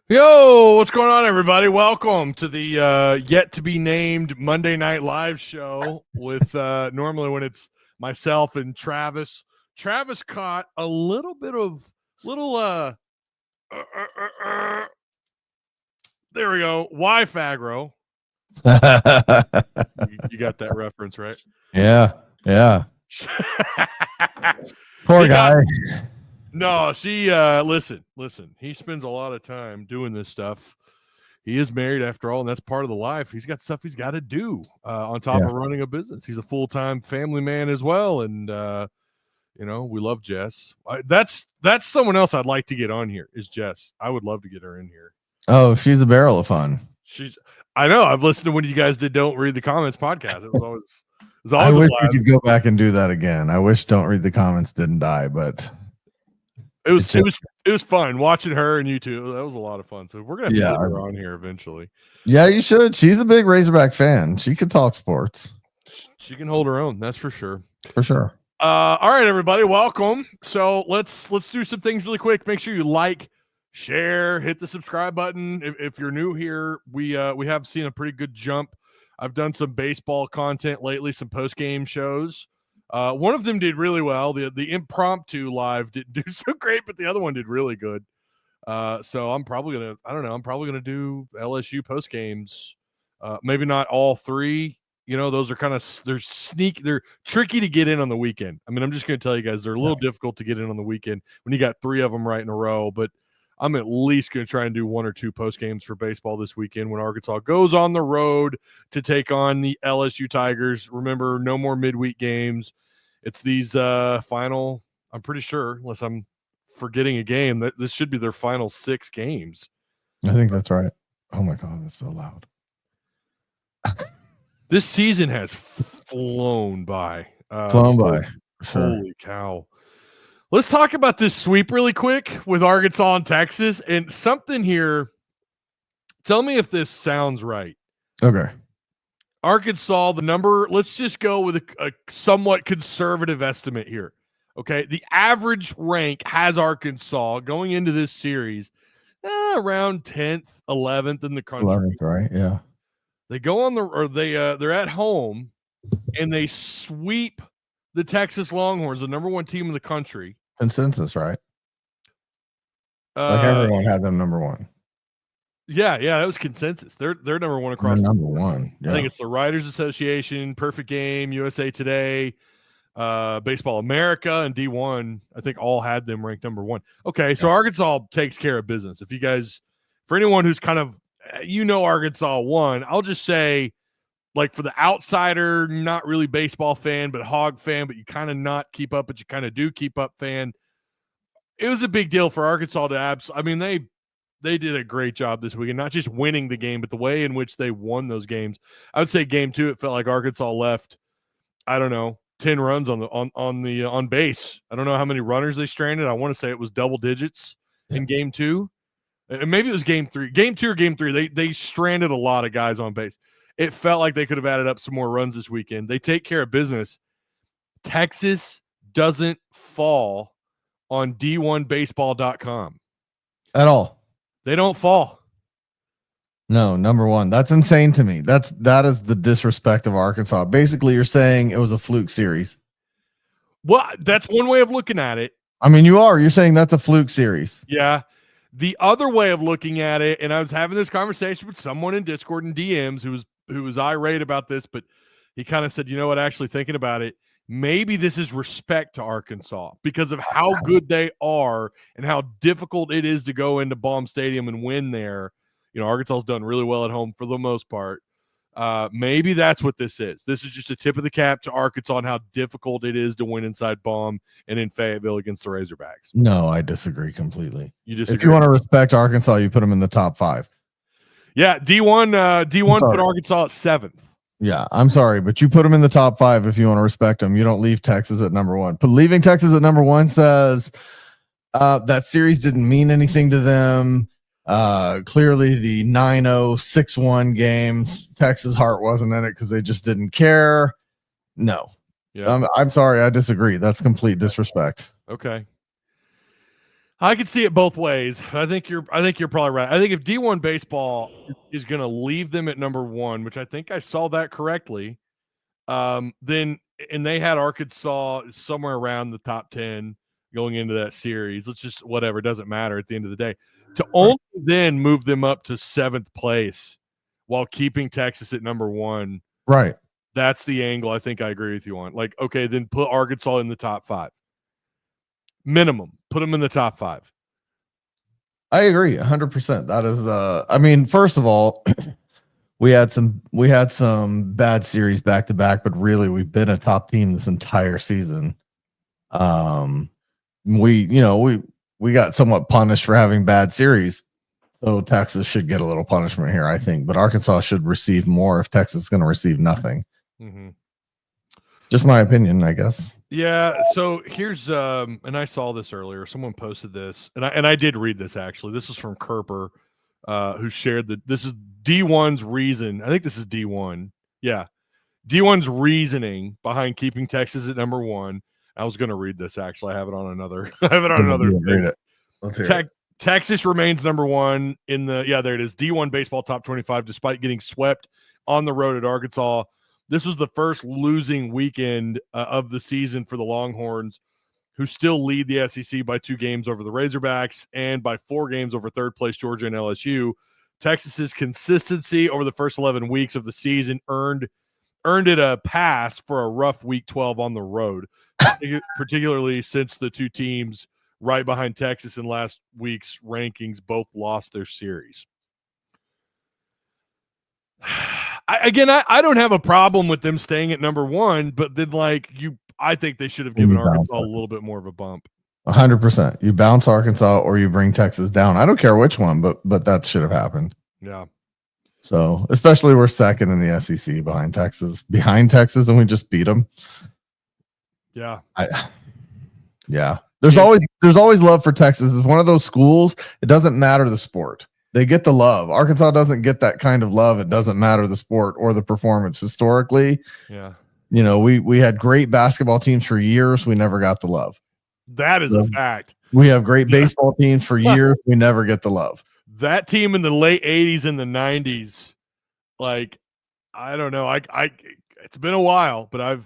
Yo, what's going on, everybody? Welcome to the yet to be named Monday Night Live show with normally when it's myself and Travis. Travis caught a little bit of there we go. Wi-Fagro. You got that reference, right? Yeah. Poor guy. No, she listen. He spends a lot of time doing this stuff. He is married after all, and that's part of the life. He's got stuff he's got to do on top of running a business. He's a full-time family man as well, and we love Jess. That's someone else I'd like to get on here is Jess. I would love to get her in here. Oh, she's a barrel of fun. I know. I've listened to when you guys did Don't Read the Comments podcast. It was always I wish we could go back and do that again. I wish Don't Read the Comments didn't die, but it was fun watching her and you two. That was a lot of fun. So we're gonna have to get her on here eventually. Yeah, you should. She's a big Razorback fan. She could talk sports. She can hold her own. That's for sure. For sure. All right, everybody, welcome. So let's do some things really quick. Make sure you like, share, hit the subscribe button. If you're new here, we have seen a pretty good jump. I've done some baseball content lately, some post-game shows. One of them did really well. The impromptu live didn't do so great, but the other one did really good. So I'm probably gonna do LSU post games. Maybe not all three. Those are they're tricky to get in on the weekend. I mean, I'm just gonna tell you guys they're a little difficult to get in on the weekend when you got three of them right in a row. But I'm at least gonna try and do one or two post games for baseball this weekend when Arkansas goes on the road to take on the LSU Tigers. Remember, no more midweek games. It's these final. I'm pretty sure, unless I'm forgetting a game, that this should be their final 6 games. I think that's right. Oh my God, that's so loud. This season has flown by. Sure. Holy cow. Let's talk about this sweep really quick with Arkansas and Texas. And something here, tell me if this sounds right. Okay. Arkansas, the number, let's just go with a somewhat conservative estimate here. Okay, the average rank has Arkansas going into this series around 10th, 11th in the country. 11th, right? Yeah. They go they're at home and they sweep the Texas Longhorns, the number 1 team in the country. Consensus, right? Like everyone had them number 1. Yeah, that was consensus. They're number 1 across. They're number 1. Yeah. I think it's the Writers Association, Perfect Game, USA Today, Baseball America, and D1. I think all had them ranked number 1. Okay, so Arkansas takes care of business. If you guys, for anyone who's kind of Arkansas won, I'll just say, like, for the outsider, not really baseball fan, but Hog fan, but you kind of not keep up, but you kind of do keep up fan. It was a big deal for Arkansas to they did a great job this weekend, not just winning the game, but the way in which they won those games. I would say game 2, it felt like Arkansas left, 10 runs on base. I don't know how many runners they stranded. I want to say it was double digits in game 2. And maybe it was game 3. Game 2 or game 3, they stranded a lot of guys on base. It felt like they could have added up some more runs this weekend. They take care of business. Texas doesn't fall on D1baseball.com. At all. They don't fall. No, number 1. That's insane to me. That is the disrespect of Arkansas. Basically, you're saying it was a fluke series. Well, that's one way of looking at it. I mean, you're saying that's a fluke series. Yeah. The other way of looking at it, and I was having this conversation with someone in Discord and DMs who was irate about this, but he kind of said, you know what, actually thinking about it, maybe this is respect to Arkansas because of how good they are and how difficult it is to go into Baum Stadium and win there. Arkansas's done really well at home for the most part. Maybe that's what this is. This is just a tip of the cap to Arkansas on how difficult it is to win inside Baum and in Fayetteville against the Razorbacks. No, I disagree completely. You disagree? If you want to respect Arkansas, you put them in the top 5. Yeah, D1 put Arkansas at 7th. Yeah, I'm sorry, but you put them in the top 5 if you want to respect them. You don't leave Texas at number 1. But leaving Texas at number 1 says that series didn't mean anything to them. Clearly the 9-0, 6-1 games, Texas heart wasn't in it because they just didn't care. No. Yeah. I'm sorry, I disagree. That's complete disrespect. Okay. I could see it both ways. I think you're probably right. I think if D1 baseball is going to leave them at number 1, which I think I saw that correctly, then and they had Arkansas somewhere around the top 10 going into that series. Let's just whatever, it doesn't matter at the end of the day. To only then move them up to 7th place while keeping Texas at number 1. Right. That's the angle I think I agree with you on. Like, okay, then put Arkansas in the top 5. Minimum. Put them in the top 5. I agree 100%. That is I mean, first of all, we had some bad series back to back, but really we've been a top team this entire season. We got somewhat punished for having bad series. So Texas should get a little punishment here, I think, but Arkansas should receive more if Texas is going to receive nothing. Mm-hmm. Just my opinion, I guess. Yeah. So here's and I saw this earlier. Someone posted this, and I did read this actually. This is from Kerper, who shared that this is D1's reason. I think this is D1. Yeah, D1's reasoning behind keeping Texas at number 1. I was going to read this actually. I have it on another. Read it. Let's hear it. Texas remains number 1 in the there it is. D1 baseball top 25, despite getting swept on the road at Arkansas. This was the first losing weekend of the season for the Longhorns, who still lead the SEC by 2 games over the Razorbacks and by 4 games over third place Georgia and LSU. Texas's consistency over the first 11 weeks of the season earned it a pass for a rough week 12 on the road, particularly since the 2 teams right behind Texas in last week's rankings both lost their series. I don't have a problem with them staying at number 1, but then I think they should have given Arkansas a little bit more of a bump. 100%. You bounce Arkansas or you bring Texas down. I don't care which one, but that should have happened. Yeah. So, especially we're second in the SEC behind Texas, and we just beat them. Yeah. There's always love for Texas. It's one of those schools. It doesn't matter the sport. They get the love. Arkansas doesn't get that kind of love. It doesn't matter the sport or the performance historically. Yeah. We had great basketball teams for years. We never got the love. That is a fact. We have great baseball teams for years. We never get the love. That team in the late 80s and the 90s, I don't know. It's been a while, but I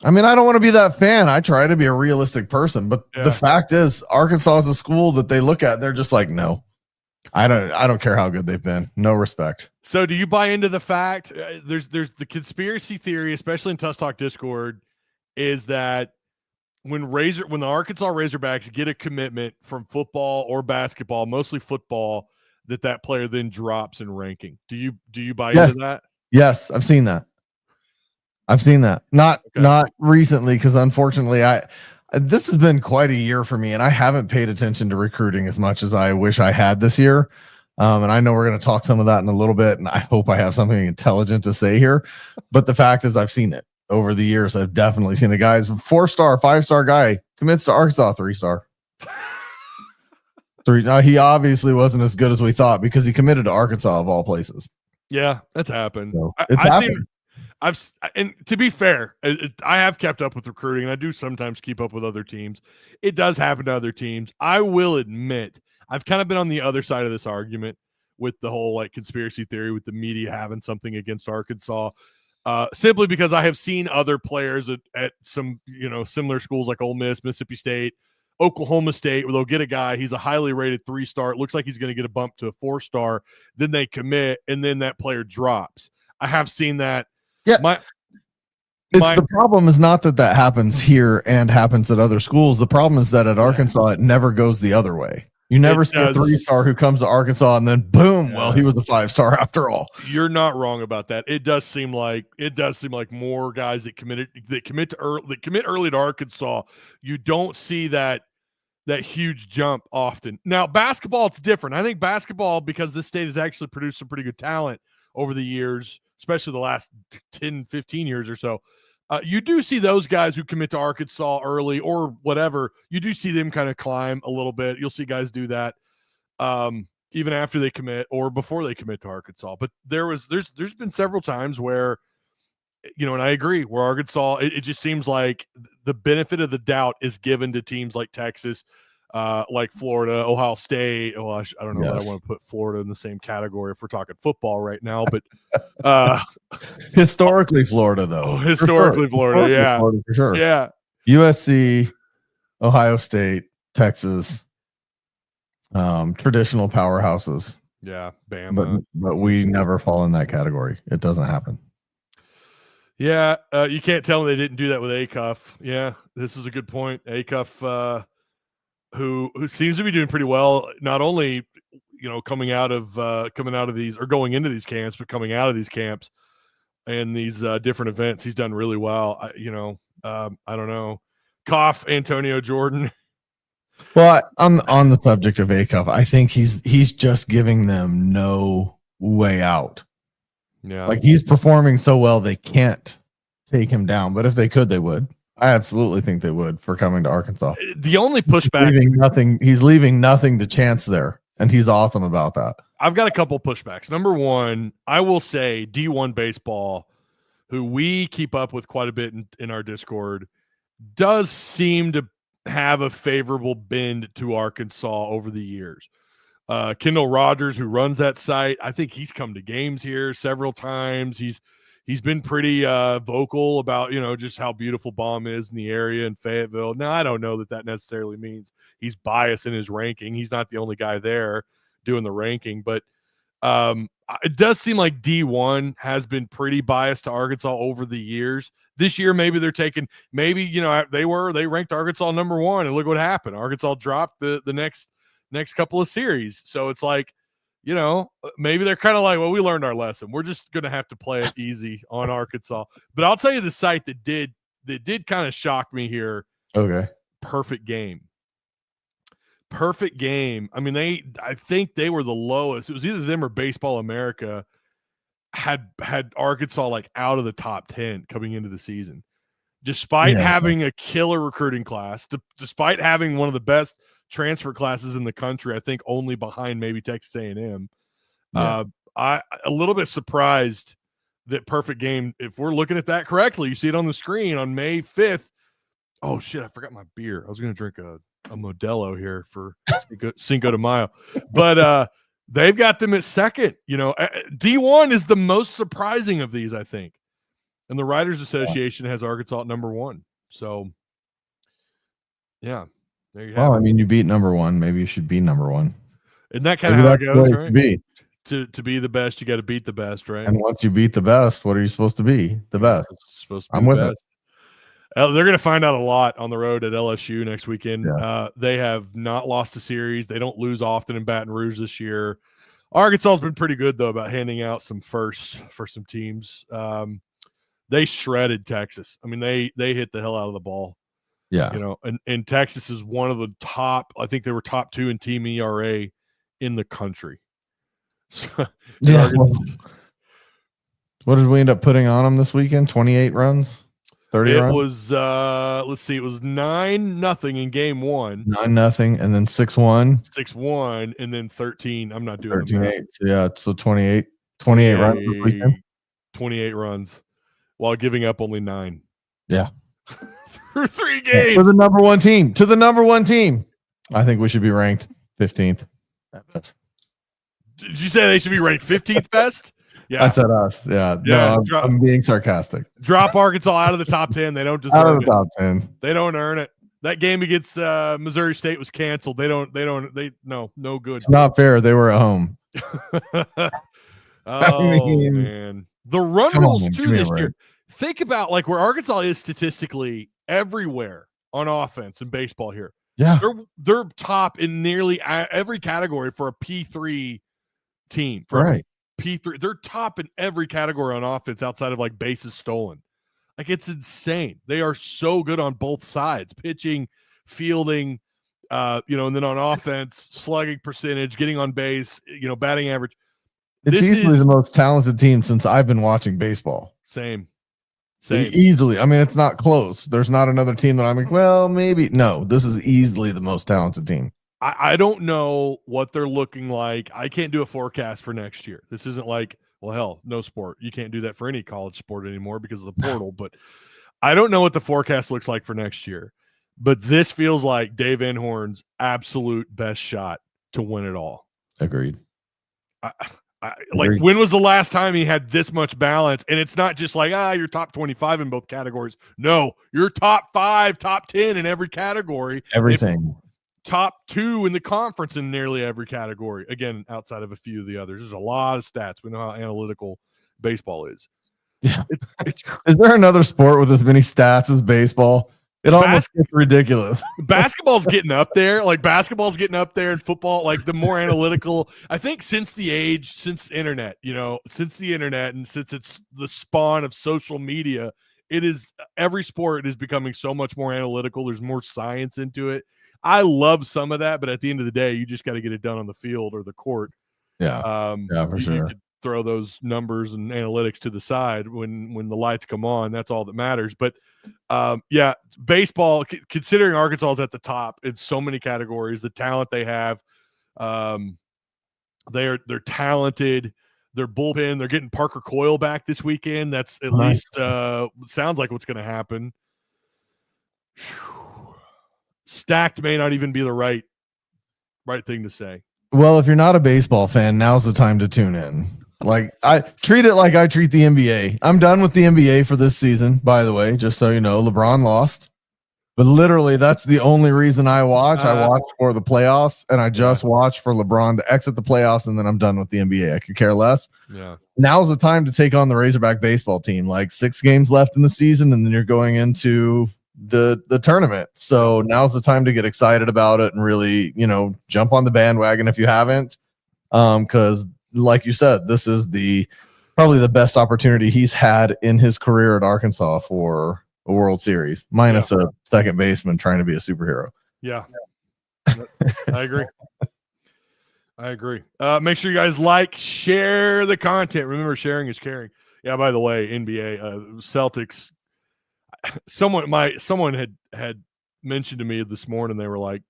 don't want to be that fan. I try to be a realistic person, but the fact is Arkansas is a school that they look at and they're just like, no. I don't care how good they've been. No respect. So do you buy into the fact there's the conspiracy theory, especially in Tusk Talk Discord, is that when the Arkansas Razorbacks get a commitment from football or basketball, mostly football, that player then drops in ranking. Do you buy into that? Yes, I've seen that. Not recently, because unfortunately this has been quite a year for me, and I haven't paid attention to recruiting as much as I wish I had this year. And I know we're going to talk some of that in a little bit, and I hope I have something intelligent to say here. But the fact is, I've seen it over the years. I've definitely seen the guys 4-star, 5-star guy commits to Arkansas 3-star. He obviously wasn't as good as we thought because he committed to Arkansas of all places. Yeah, that's happened. So it's happened. And to be fair, I have kept up with recruiting, and I do sometimes keep up with other teams. It does happen to other teams. I will admit, I've kind of been on the other side of this argument with the whole conspiracy theory with the media having something against Arkansas, simply because I have seen other players at some similar schools like Ole Miss, Mississippi State, Oklahoma State, where they'll get a guy, he's a highly rated 3-star. It looks like he's going to get a bump to a 4-star. Then they commit, and then that player drops. I have seen that. Yeah. The problem is not that happens here and happens at other schools. The problem is that at Arkansas, it never goes the other way. You never see a 3-star who comes to Arkansas and then boom, well, he was a 5-star after all. You're not wrong about that. It does seem like more guys that commit early to Arkansas. You don't see that huge jump often. Now, basketball, it's different. I think basketball, because this state has actually produced some pretty good talent over the years, especially the last 10, 15 years or so. You do see those guys who commit to Arkansas early or whatever. You do see them kind of climb a little bit. You'll see guys do that even after they commit or before they commit to Arkansas. But there's been several times where, and I agree, where Arkansas, it just seems like the benefit of the doubt is given to teams like Texas. like Florida, Ohio State. Oh, I don't know that Yes. I want to put Florida in the same category if we're talking football right now, but historically Florida, though. Historically Florida, yeah. Florida for sure. Yeah. USC, Ohio State, Texas, traditional powerhouses. Yeah, Bama. But we never fall in that category. It doesn't happen. Yeah, you can't tell me they didn't do that with Acuff. Yeah, this is a good point. Acuff, who seems to be doing pretty well, not only coming out of these or going into these camps, but coming out of these camps and these different events, he's done really well. I don't know. Cough, Antonio Jordan. Well, on the subject of Acuff, I think he's just giving them no way out. Yeah, like he's performing so well they can't take him down. But if they could, they would. I absolutely think they would for coming to Arkansas. The only pushback, he's leaving nothing to chance there, and he's awesome about that. I've got a couple pushbacks. Number one, I will say D1 baseball, who we keep up with quite a bit in our Discord, does seem to have a favorable bend to Arkansas over the years. Kendall Rogers, who runs that site, I think he's come to games here several times. He's been pretty vocal about just how beautiful Baum is in the area in Fayetteville. Now, I don't know that necessarily means he's biased in his ranking. He's not the only guy there doing the ranking, but it does seem like D1 has been pretty biased to Arkansas over the years. This year, maybe they're taking, they ranked Arkansas number 1, and look what happened. Arkansas dropped the next couple of series. So it's like, maybe they're kind of like, well, we learned our lesson. We're just going to have to play it easy on Arkansas. But I'll tell you the site that did kind of shock me here. Okay. Perfect Game. I mean, I think they were the lowest. It was either them or Baseball America had Arkansas like out of the top 10 coming into the season, despite having a killer recruiting class, despite having one of the best transfer classes in the country. I think only behind maybe Texas A&M. I'm a little bit surprised that Perfect Game, if we're looking at that correctly, you see it on the screen on May 5th. Oh shit, I forgot my beer. I was going to drink a Modelo here for Cinco de Mayo, but they've got them at second. D1 is the most surprising of these, I think, and the Writers Association has Arkansas at number 1. So, yeah, there you have it. I mean, you beat number 1. Maybe you should be number 1. Isn't that kind of how it goes, right? To be the best, you got to beat the best, right? And once you beat the best, what are you supposed to be? The best. It's supposed to be I'm with it. They're going to find out a lot on the road at LSU next weekend. Yeah. They have not lost a series. They don't lose often in Baton Rouge this year. Arkansas has been pretty good, though, about handing out some firsts for some teams. They shredded Texas. I mean, they hit the hell out of the ball. Yeah. And Texas is one of the top, I think they were top 2 in team ERA in the country. Yeah. What did we end up putting on them this weekend? 28 runs? 30 runs? It was let's see, it was 9-0 in game 1. 9-0, and then 6-1. 6-1, and then 13. I'm not doing 13-8. Yeah, so 28 runs this weekend. 28 runs while giving up only 9. Yeah. Through 3 games. To the number 1 team. To the number 1 team. I think we should be ranked 15th at best. Did you say they should be ranked 15th best? Yeah. I said us. Yeah. No, I'm being sarcastic. Drop Arkansas out of the top 10. They don't deserve out of the top 10. They don't earn it. That game against Missouri State was canceled. No good. It's not fair. They were at home. Man. The run rules too this year. Think about like where Arkansas is statistically everywhere on offense in baseball here. Yeah. They're top in nearly every category for a P3 team. Right. P3, they're top in every category on offense outside of like bases stolen. Like it's insane. They are so good on both sides, pitching, fielding, and then on offense, slugging percentage, getting on base, batting average. It's easily the most talented team since I've been watching baseball. Same. Easily. I mean, it's not close. There's not another team that I'm like, well, maybe. No, this is easily the most talented team. I don't know what they're looking like. I can't do a forecast for next year. This isn't like, well, hell, no sport. You can't do that for any college sport anymore because of the portal. But I don't know what the forecast looks like for next year. But this feels like Dave Enhorn's absolute best shot to win it all. Agreed. Like, when was the last time he had this much balance? And it's not just like, you're top 25 in both categories. No, you're top 5, top 10 in every category. Everything. Top 2 in the conference in nearly every category. Again, outside of a few of the others. There's a lot of stats. We know how analytical baseball is. Yeah. Is there another sport with as many stats as baseball? It almost gets ridiculous. Basketball's getting up there. Like, basketball's getting up there, and football, like, the more analytical. I think since the internet, since the internet, and since it's the spawn of social media, it is every sport is becoming so much more analytical. There's more science into it. I love some of that, but at the end of the day, you just got to get it done on the field or the court. Yeah. For sure. You could throw those numbers and analytics to the side when the lights come on. That's all that matters. But baseball, considering Arkansas is at the top in so many categories, the talent they have, they're talented. Their bullpen, they're getting Parker Coyle back this weekend. That's at least sounds like what's going to happen. Stacked may not even be the right thing to say. Well, if you're not a baseball fan, now's the time to tune in. Like, I treat it like I treat the NBA. I'm done with the NBA for this season, by the way, just so you know. LeBron lost. But literally, that's the only reason I watch. I watch for the playoffs, and I just watch for LeBron to exit the playoffs, and then I'm done with the NBA. I could care less. Yeah. Now's the time to take on the Razorback baseball team. Like, 6 games left in the season, and then you're going into the tournament. So now's the time to get excited about it and really, jump on the bandwagon if you haven't. Because like you said, this is probably the best opportunity he's had in his career at Arkansas for a World Series, minus a second baseman trying to be a superhero. Yeah. I agree. Make sure you guys share the content. Remember, sharing is caring. Yeah, by the way, NBA Celtics, someone had mentioned to me this morning, they were like,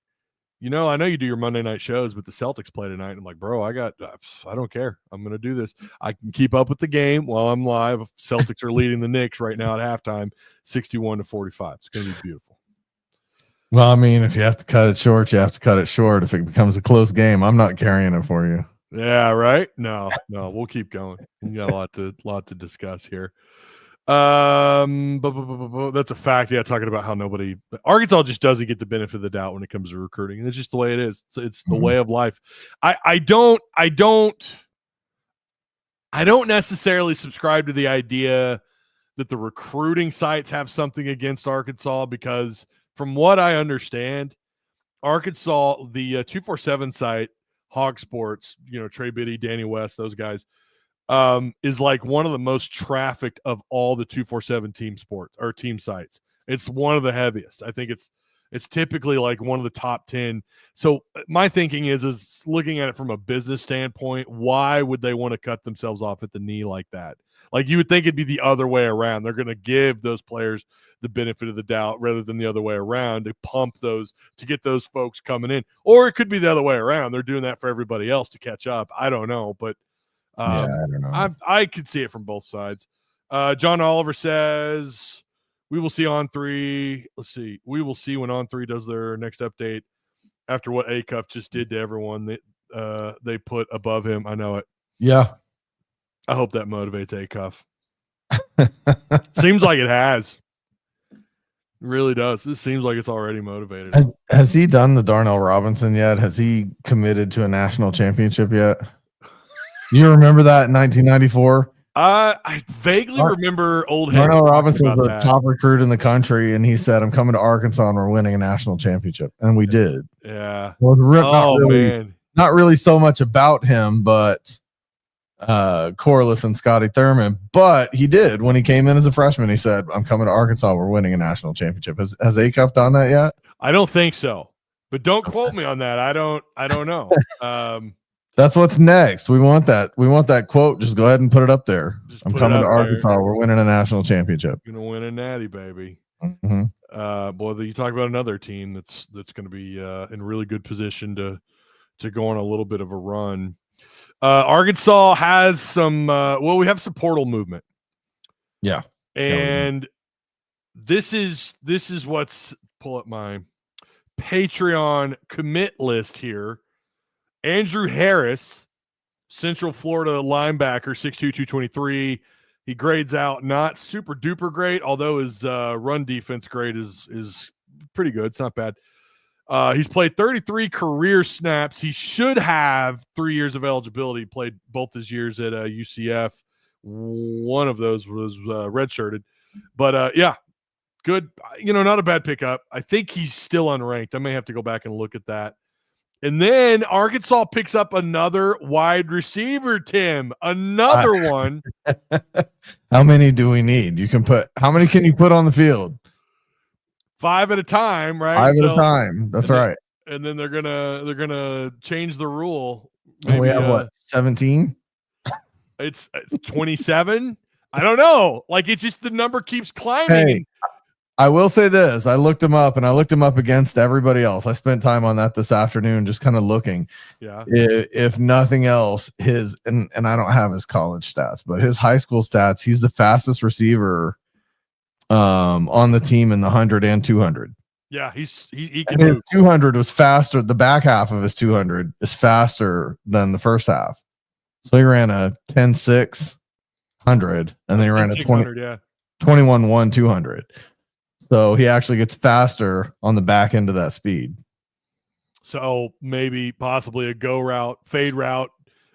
I know you do your Monday night shows, but the Celtics play tonight. I'm like, bro, I don't care. I'm going to do this. I can keep up with the game while I'm live. Celtics are leading the Knicks right now at halftime, 61-45. It's going to be beautiful. Well, I mean, if you have to cut it short, you have to cut it short. If it becomes a close game, I'm not carrying it for you. Yeah, right? No, we'll keep going. We got a lot to discuss here. But that's a fact. Yeah, talking about how Arkansas just doesn't get the benefit of the doubt when it comes to recruiting. And it's just the way it is. It's the way of life. I don't necessarily subscribe to the idea that the recruiting sites have something against Arkansas, because from what I understand, Arkansas, the 247 site, Hog Sports, Trey Biddy, Danny West, those guys, is like one of the most trafficked of all the 247 team sites. It's one of the heaviest. I think it's typically like one of the top 10. So my thinking is looking at it from a business standpoint, why would they want to cut themselves off at the knee like that? Like, you would think it'd be the other way around. They're going to give those players the benefit of the doubt rather than the other way around to to get those folks coming in. Or it could be the other way around. They're doing that for everybody else to catch up. I don't know, but I don't know. I could see it from both sides. John Oliver says, we will see on 3. Let's see. We will see when on 3 does their next update after what A-Cuff just did to everyone that they put above him. I know it. Yeah. I hope that motivates A-Cuff. Seems like it has. It really does. This seems like it's already motivated. Has he done the Darnell Robinson yet? Has he committed to a national championship yet? You remember that in 1994? I vaguely remember old heads. Darnell Robinson was the top recruit in the country, and he said, I'm coming to Arkansas and we're winning a national championship. And we did. Yeah. Well, not really so much about him, but Corliss and Scotty Thurman. But he did. When he came in as a freshman, he said, I'm coming to Arkansas. We're winning a national championship. Has A-Cuff done that yet? I don't think so. But don't quote me on that. I don't know. That's what's next. We want that. We want that quote. Just go ahead and put it up there. I'm coming to Arkansas. There. We're winning a national championship. Gonna win a natty, baby. Mm-hmm. Boy, you talk about another team that's going to be in really good position to go on a little bit of a run. Arkansas has some. We have some portal movement. Yeah, and this is what's pull up my Patreon commit list here. Andrew Harris, Central Florida linebacker, 6'2", 223. He grades out not super duper great, although his run defense grade is pretty good. It's not bad. He's played 33 career snaps. He should have 3 years of eligibility. Played both his years at UCF. One of those was redshirted. But, yeah, good. Not a bad pickup. I think he's still unranked. I may have to go back and look at that. And then Arkansas picks up another wide receiver, Tim. Another one. How many do we need? How many can you put on the field? 5 at a time, right? 5 at a time. That's right. And then they're gonna change the rule. Maybe, we have what, 17? It's 27. I don't know. Like, it's just the number keeps climbing. Hey, I will say this. I looked him up, and I looked him up against everybody else. I spent time on that this afternoon, just kind of looking. Yeah. If nothing else, and I don't have his college stats, but his high school stats, he's the fastest receiver on the team in the 100 and 200. Yeah, he can his move. 200 was faster. The back half of his 200 is faster than the first half. So he ran a 10.6 100, and then he ran a 21.1 200. So he actually gets faster on the back end of that speed. So maybe possibly a go route, fade route.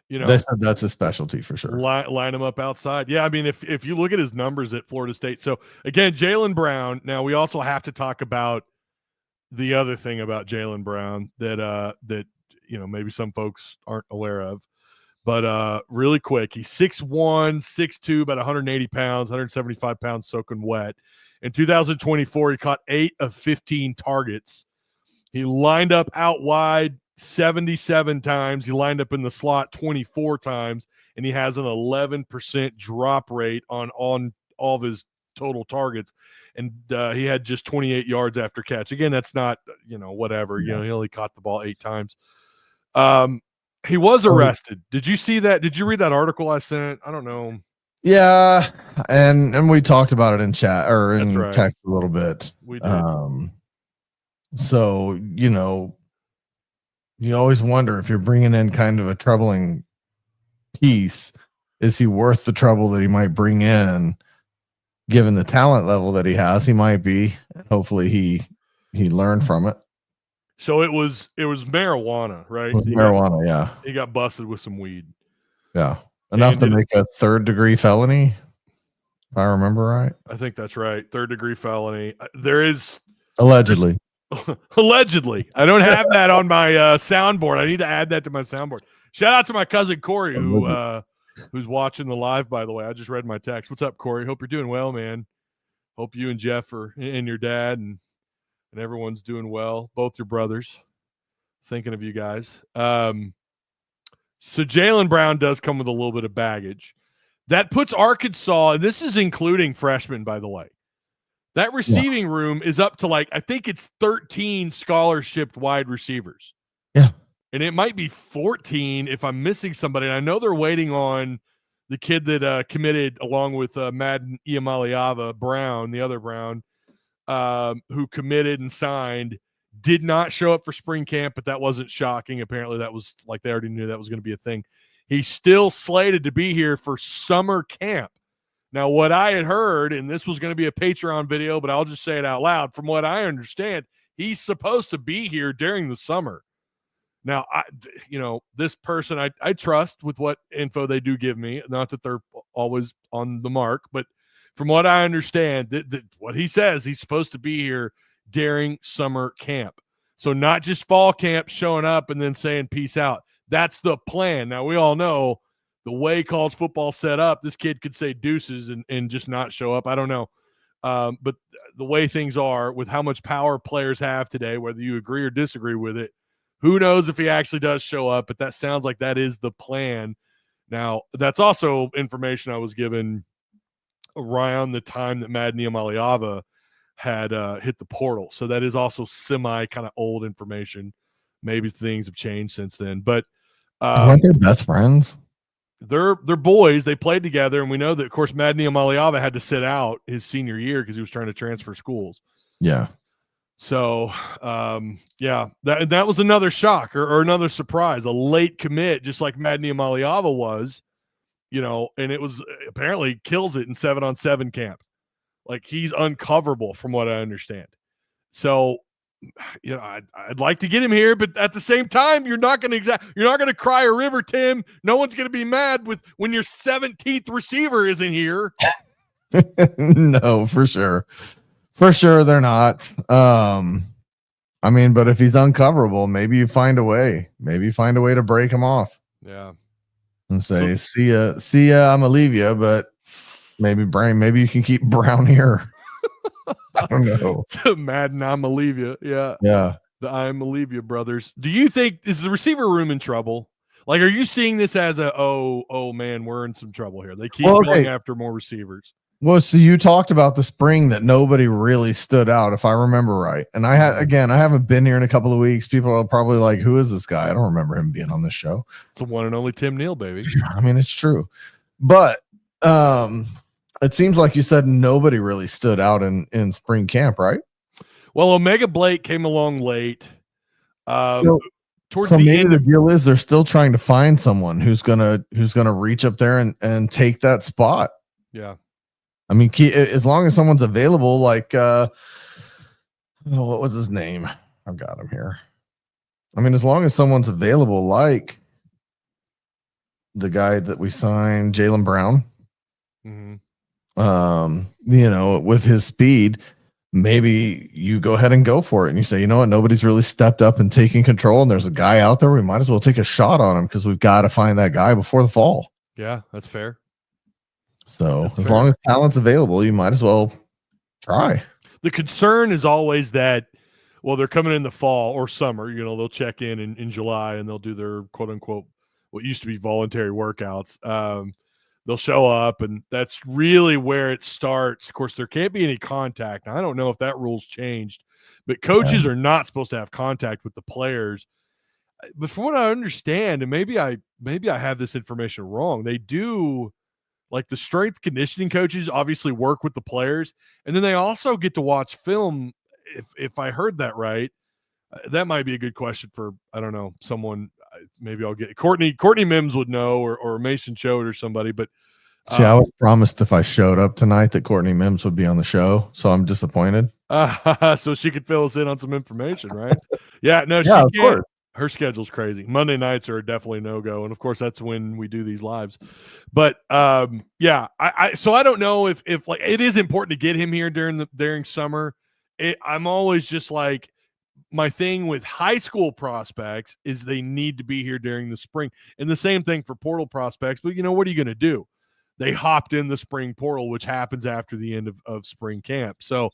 That's a specialty for sure. Line him up outside. Yeah, I mean, if you look at his numbers at Florida State. So again, Jaylen Brown. Now we also have to talk about the other thing about Jaylen Brown that maybe some folks aren't aware of. But really quick, he's 6'1", 6'2", about 180 pounds, 175 pounds soaking wet. In 2024, he caught 8 of 15 targets. He lined up out wide 77 times. He lined up in the slot 24 times, and he has an 11% drop rate on all of his total targets. And he had just 28 yards after catch. Again, that's not, whatever. He only caught the ball 8 times. He was arrested. Did you see that? Did you read that article I sent? I don't know. Yeah, and we talked about it in chat or in text a little bit. We did. So, you always wonder if you're bringing in kind of a troubling piece, is he worth the trouble that he might bring in? Given the talent level that he has, he might be. Hopefully he learned from it. So it was marijuana, right? Yeah. He got busted with some weed. Yeah. Enough to make a 3rd-degree felony, if I remember right. I think that's right. 3rd-degree felony. There is allegedly. Allegedly. I don't have that on my soundboard. I need to add that to my soundboard. Shout out to my cousin Corey, who's watching the live, by the way. I just read my text. What's up, Corey? Hope you're doing well, man. Hope you and Jeff and your dad and everyone's doing well. Both your brothers. Thinking of you guys. So Jaylen Brown does come with a little bit of baggage. That puts Arkansas, and this is including freshmen, by the way. That receiving room is up to I think it's 13 scholarship wide receivers. Yeah. And it might be 14 if I'm missing somebody. And I know they're waiting on the kid that committed along with Madden Iamaliava Brown, the other Brown, who committed and signed, did not show up for spring camp, but that wasn't shocking. Apparently that was they already knew that was going to be a thing. He's still slated to be here for summer camp. Now, what I had heard, and this was going to be a Patreon video, but I'll just say it out loud. From what I understand, he's supposed to be here during the summer. Now, this person I trust with what info they do give me. Not that they're always on the mark, but from what I understand, what he says, he's supposed to be here during summer camp. So not just fall camp showing up and then saying peace out. That's the plan. Now, we all know the way college football set up, this kid could say deuces and just not show up. I don't know. But the way things are with how much power players have today, whether you agree or disagree with it, who knows if he actually does show up, but that sounds like that is the plan. Now, that's also information I was given around the time that Madden Iamaliava had hit the portal. So that is also semi kind of old information. Maybe things have changed since then. But aren't they best friends? They're boys. They played together, and we know that, of course, Madden Iamaliava had to sit out his senior year because he was trying to transfer schools. Yeah. So, yeah, that was another shock or another surprise, a late commit, just like Madni Maliava was, and it was apparently kills it in 7-on-7 camp. Like he's uncoverable from what I understand. So, I'd like to get him here, but at the same time, you're not going to cry a river, Tim. No one's going to be mad when your 17th receiver isn't here. No, for sure. For sure they're not. I mean, but if he's uncoverable, maybe you find a way. Maybe you find a way to break him off. Yeah. And say, see ya, I'm gonna leave you, but maybe you can keep Brown here. I don't know. Madden, I'm gonna leave you. Yeah. Yeah. The I'm gonna leave you brothers. Do you think is the receiver room in trouble? Like, are you seeing this as oh man, we're in some trouble here? They keep going after more receivers. Well, so you talked about the spring that nobody really stood out, if I remember right. And I haven't been here in a couple of weeks. People are probably like, who is this guy? I don't remember him being on this show. It's the one and only Tim Neal, baby. I mean, it's true. But it seems like you said nobody really stood out in spring camp, right? Well, Omega Blake came along late. Towards the end, the deal is they're still trying to find someone who's gonna reach up there and take that spot. Yeah. I mean, as long as someone's available, like, what was his name? I've got him here. I mean, as long as someone's available, like the guy that we signed, Jaylen Brown, with his speed, maybe you go ahead and go for it. And you say, you know what? Nobody's really stepped up and taking control. And there's a guy out there. We might as well take a shot on him because we've got to find that guy before the fall. Yeah, that's fair. So as long as talent's available, you might as well try. The concern is always that, well, they're coming in the fall or summer. They'll check in July and they'll do their quote unquote what used to be voluntary workouts. They'll show up, and that's really where it starts. Of course, there can't be any contact. Now, I don't know if that rule's changed, but coaches are not supposed to have contact with the players. But from what I understand, and maybe I have this information wrong, they do. Like the strength conditioning coaches obviously work with the players, and then they also get to watch film. If I heard that right, that might be a good question for, I don't know, someone. Maybe I'll get Courtney Mims would know, or Mason Choate or somebody. But see, I was promised if I showed up tonight that Courtney Mims would be on the show, so I'm disappointed. So she could fill us in on some information, right? Yeah, no, she of can't. course. Her schedule's crazy. Monday nights are definitely no-go. And of course that's when we do these lives. But yeah, so I don't know if like it is important to get him here during summer. I'm always just like, my thing with high school prospects is they need to be here during the spring. And the same thing for portal prospects. But what are you going to do? They hopped in the spring portal, which happens after the end of spring camp. So,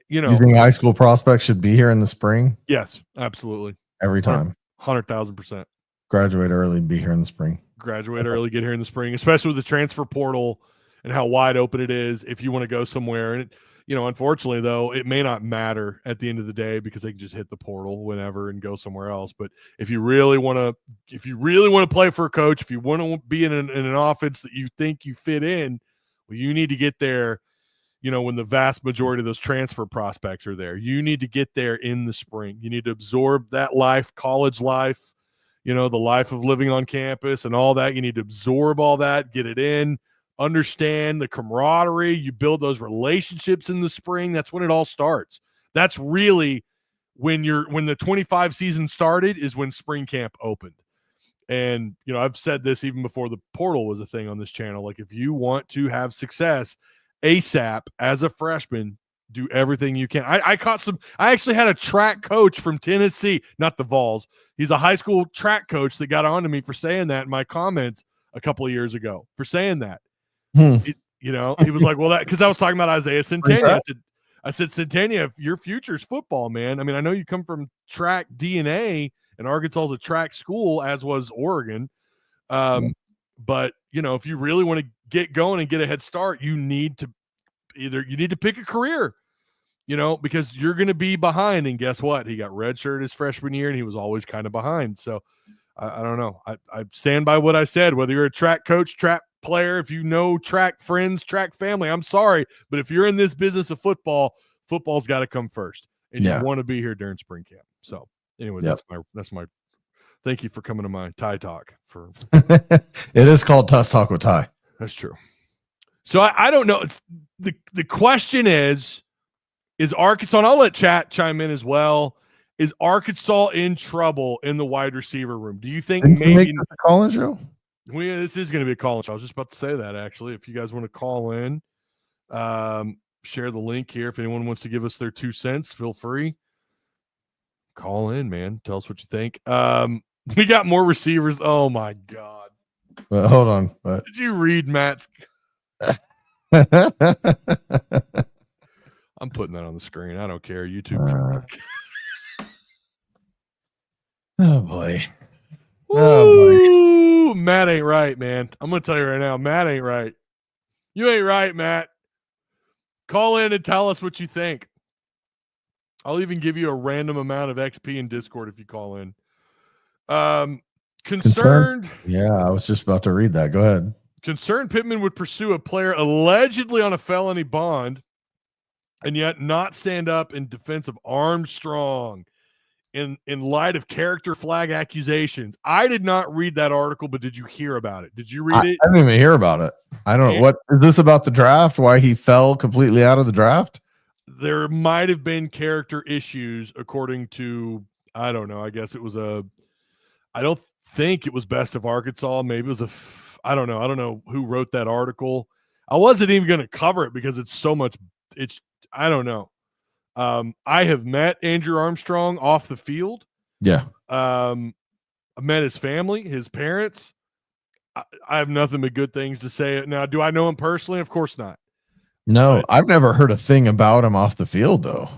you think high school prospects should be here in the spring? Yes, absolutely. Every time. 100,000%. Graduate early, be here in the spring. Graduate early, get here in the spring, especially with the transfer portal and how wide open it is if you want to go somewhere. And, unfortunately, though, it may not matter at the end of the day because they can just hit the portal whenever and go somewhere else. But if you really want to play for a coach, if you want to be in an offense that you think you fit in, well, you need to get there. When the vast majority of those transfer prospects are there, you need to get there in the spring. You need to absorb that life, college life, the life of living on campus and all that. You need to absorb all that, get it in, understand the camaraderie. You build those relationships in the spring. That's when it all starts. That's really when the 25 season started, is when spring camp opened. And, I've said this even before the portal was a thing on this channel. Like, if you want to have success ASAP as a freshman, do everything you can. I actually had a track coach from Tennessee, not the Vols. He's a high school track coach that got on to me for saying that in my comments a couple of years ago for saying that. He was like, well, because I was talking about Isaiah Centennia. I said, Centennia, if your future's football, man. I mean, I know you come from track DNA, and Arkansas is a track school, as was Oregon. But, if you really want to get going and get a head start, you need to pick a career, because you're going to be behind. And guess what? He got redshirted his freshman year, and he was always kind of behind. So I don't know. I stand by what I said, whether you're a track coach, track player, if you know track friends, track family, I'm sorry. But if you're in this business of football's got to come first. and you want to be here during spring camp. So anyway, that's my thank you for coming to my Ty Talk. It is called Tusk Talk with Ty. That's true. So I don't know. It's the question is Arkansas, and I'll let chat chime in as well. Is Arkansas in trouble in the wide receiver room? Do you think maybe make this a call-in show? This is going to be a call-in show. I was just about to say that, actually. If you guys want to call in, share the link here. If anyone wants to give us their 2 cents, feel free. Call in, man. Tell us what you think. We got more receivers. Oh, my God. Hold on. What? Did you read Matt's? I'm putting that on the screen. I don't care. YouTube. Oh boy. Oh boy. Matt ain't right, man. I'm going to tell you right now. Matt ain't right. You ain't right, Matt. Call in and tell us what you think. I'll even give you a random amount of XP in Discord if you call in. Concerned. Yeah, I was just about to read that. Go ahead. Concerned Pittman would pursue a player allegedly on a felony bond and yet not stand up in defense of Armstrong in light of character flag accusations. I did not read that article, but did you hear about it? Did you read it? I didn't even hear about it. I don't know. What is this about the draft? Why he fell completely out of the draft? There might have been character issues according to, I don't know. I guess it was I don't think it was Best of Arkansas. Maybe it was I don't know. I don't know who wrote that article. I wasn't even going to cover it because it's so much. I don't know. I have met Andrew Armstrong off the field. Yeah. I've met his family, his parents. I have nothing but good things to say. Now, do I know him personally? Of course not. No, I've never heard a thing about him off the field, though.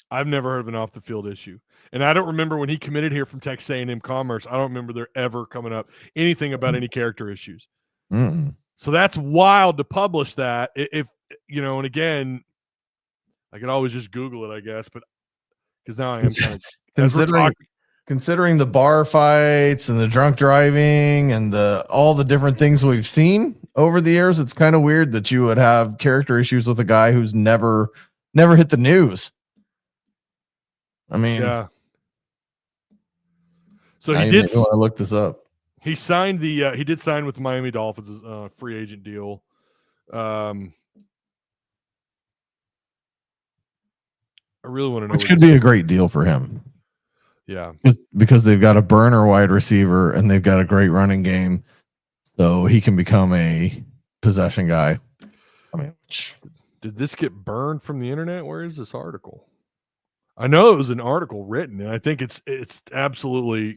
I've never heard of an off the field issue. And I don't remember when he committed here from Texas A&M Commerce. I don't remember there ever coming up anything about any character issues. Mm-mm. So that's wild to publish that. If you know, and again, I could always just Google it, I guess, but because now I am kind of considering the bar fights and the drunk driving and all the different things we've seen over the years, it's kind of weird that you would have character issues with a guy who's never hit the news. I mean, yeah. So he did. I want to look this up. He signed he did sign with the Miami Dolphins free agent deal. I really want to know. Which could be a great deal for him. Yeah. Because they've got a burner wide receiver and they've got a great running game. So he can become a possession guy. I mean, did this get burned from the internet? Where is this article? I know it was an article written, and I think it's absolutely,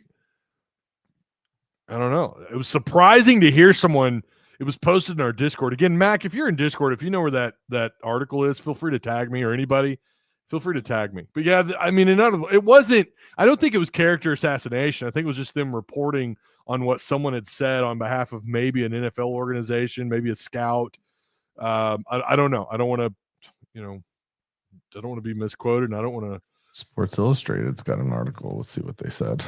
I don't know. It was surprising to hear someone. It was posted in our Discord. Again, Mac, if you're in Discord, if you know where that article is, feel free to tag me, or anybody. Feel free to tag me. But yeah, I mean, it wasn't, I don't think it was character assassination. I think it was just them reporting on what someone had said on behalf of maybe an NFL organization, maybe a scout. I don't know. I don't want to, I don't want to be misquoted, and I don't want to. Sports Illustrated's got an article. Let's see what they said.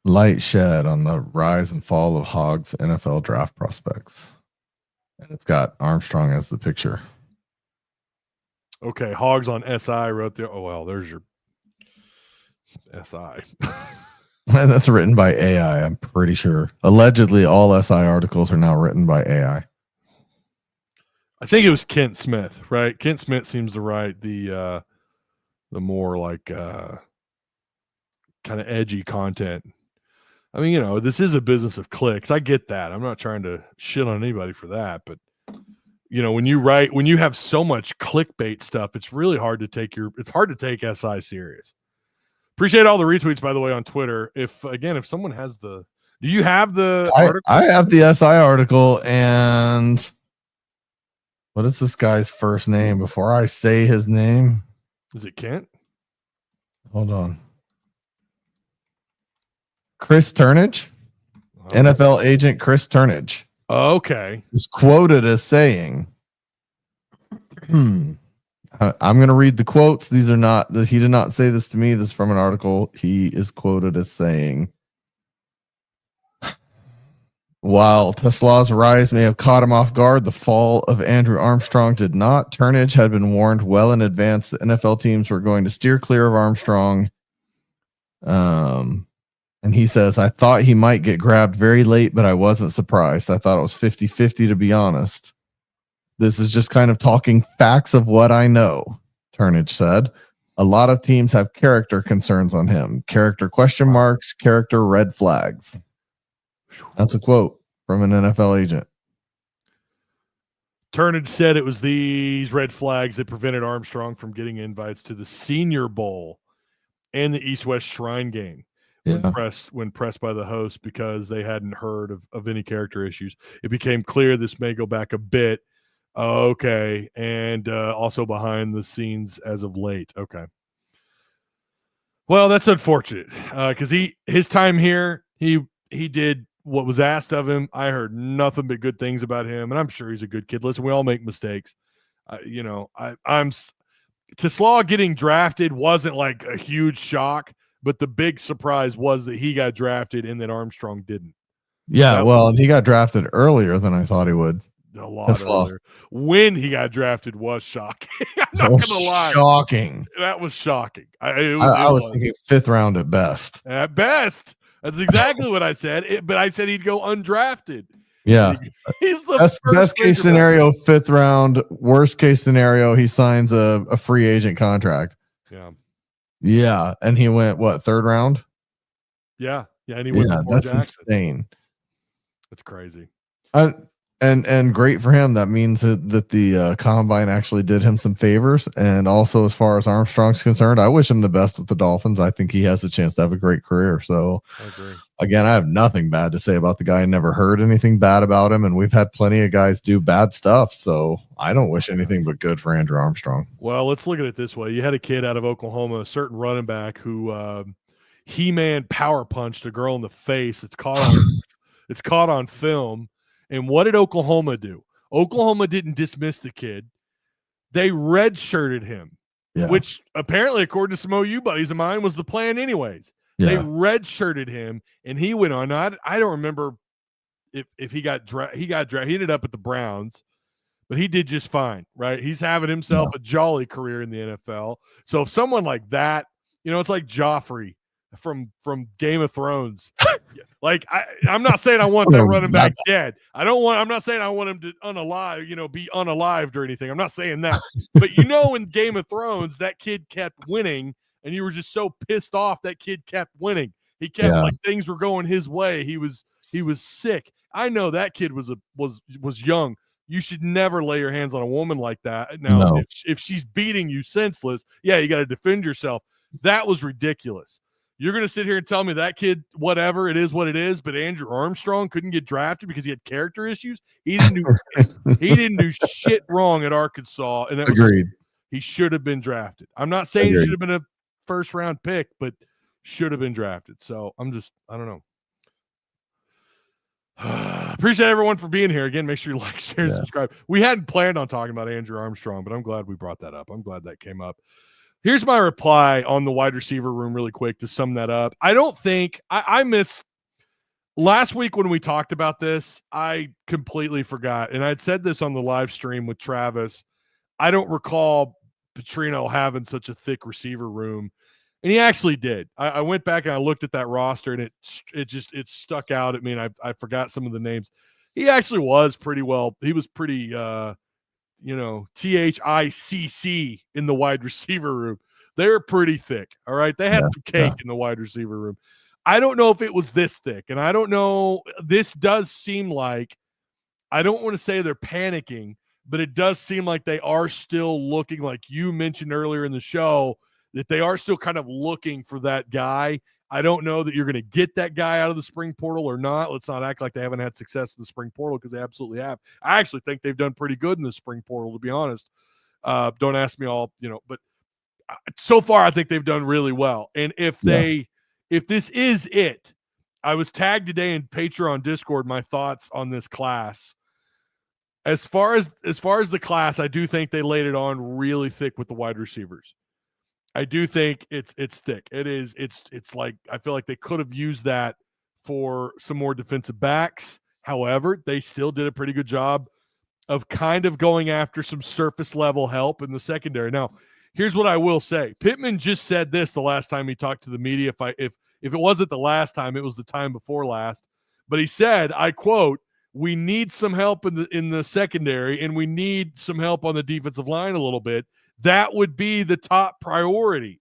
Light shed on the rise and fall of Hogs NFL draft prospects. And it's got Armstrong as the picture. Okay, Hogs on SI wrote there. Oh, well, there's your SI. That's written by AI, I'm pretty sure. Allegedly, all SI articles are now written by AI. I think it was Kent Smith, right? Kent Smith seems to write the more like kind of edgy content. I mean, this is a business of clicks. I get that. I'm not trying to shit on anybody for that, but when you have so much clickbait stuff, it's really hard to take SI serious. Appreciate all the retweets, by the way, on Twitter. If someone has do you have the article? I have the SI article, and what is this guy's first name before I say his name? Is it Kent? Hold on. Chris Turnage, NFL agent Chris Turnage. Okay. Is quoted as saying, I'm going to read the quotes. These are not, he did not say this to me. This is from an article. He is quoted as saying, While Tesla's rise may have caught him off guard, the fall of Andrew Armstrong did not. Turnage had been warned well in advance that NFL teams were going to steer clear of Armstrong. And he says, I thought he might get grabbed very late, but I wasn't surprised. I thought it was 50-50, to be honest. This is just kind of talking facts of what I know, Turnage said. A lot of teams have character concerns on him. Character question marks, character red flags. That's a quote from an NFL agent. Turnage said it was these red flags that prevented Armstrong from getting invites to the Senior Bowl and the East-West Shrine game when pressed by the host because they hadn't heard of any character issues. It became clear this may go back a bit. Okay. And also behind the scenes as of late. Okay. Well, that's unfortunate because his time here, he did what was asked of him. I heard nothing but good things about him, and I'm sure he's a good kid. Listen, we all make mistakes. I'm Teslaw getting drafted wasn't like a huge shock, but the big surprise was that he got drafted and that Armstrong didn't. Yeah, and he got drafted earlier than I thought he would. A lot earlier. When he got drafted was shocking. I'm not going to lie. Shocking. That was shocking. I was thinking 5th round at best. At best. That's exactly what I said. But I said he'd go undrafted. Yeah. He's the best case scenario, 5th round. Worst case scenario, he signs a free agent contract. Yeah. Yeah. And he went, what, 3rd round? Yeah. Yeah. And he went that's Jackson. Insane. That's crazy. And great for him. That means that the combine actually did him some favors. And also, as far as Armstrong's concerned, I wish him the best with the Dolphins. I think he has a chance to have a great career. So, I agree. Again, I have nothing bad to say about the guy. I never heard anything bad about him. And we've had plenty of guys do bad stuff. So I don't wish anything but good for Andrew Armstrong. Well, let's look at it this way. You had a kid out of Oklahoma, a certain running back who He-Man power punched a girl in the face. It's caught on film. And what did Oklahoma do? Oklahoma didn't dismiss the kid. They redshirted him, which apparently, according to some OU buddies of mine, was the plan anyways. Yeah. They redshirted him, and he went on. Now, I don't remember if he got drafted. He ended up at the Browns, but he did just fine, right? He's having himself a jolly career in the NFL. So if someone like that, it's like Joffrey from Game of Thrones. Like I'm not saying I want that running back dead. I'm not saying I want him to be unalived or anything. I'm not saying that. But in Game of Thrones, that kid kept winning, and you were just so pissed off that kid kept winning. He kept like things were going his way. He was sick. I know that kid was young. You should never lay your hands on a woman like that. Now, if she's beating you senseless, you got to defend yourself. That was ridiculous. You're going to sit here and tell me that kid, whatever, it is what it is, but Andrew Armstrong couldn't get drafted because he had character issues? He didn't do shit wrong at Arkansas. And Agreed. He should have been drafted. I'm not saying he should have been a first-round pick, but should have been drafted. So I don't know. Appreciate everyone for being here. Again, make sure you like, share, and subscribe. We hadn't planned on talking about Andrew Armstrong, but I'm glad we brought that up. I'm glad that came up. Here's my reply on the wide receiver room really quick to sum that up. I don't think I missed last week when we talked about this. I completely forgot. And I'd said this on the live stream with Travis. I don't recall Petrino having such a thick receiver room. And he actually did. I went back and I looked at that roster and it stuck out at me. And I forgot some of the names. He actually was pretty well. He was pretty, THICC in the wide receiver room. They were pretty thick. All right. They had some cake in the wide receiver room. I don't know if it was this thick. And I don't know. This does seem like, I don't want to say they're panicking, but it does seem like they are still looking, like you mentioned earlier in the show, that they are still kind of looking for that guy. I don't know that you're going to get that guy out of the spring portal or not. Let's not act like they haven't had success in the spring portal, because they absolutely have. I actually think they've done pretty good in the spring portal, to be honest. Don't ask me all, but so far I think they've done really well. And if this is it, I was tagged today in Patreon Discord, my thoughts on this class. As far as the class, I do think they laid it on really thick with the wide receivers. I do think it's thick. It's like, I feel like they could have used that for some more defensive backs However, they still did a pretty good job of kind of going after some surface level help in the secondary. Now, here's what I will say. Pittman just said this the last time he talked to the media. If it wasn't the last time, it was the time before last. But he said, I quote, "We need some help in the secondary, and we need some help on the defensive line a little bit. That would be the top priority."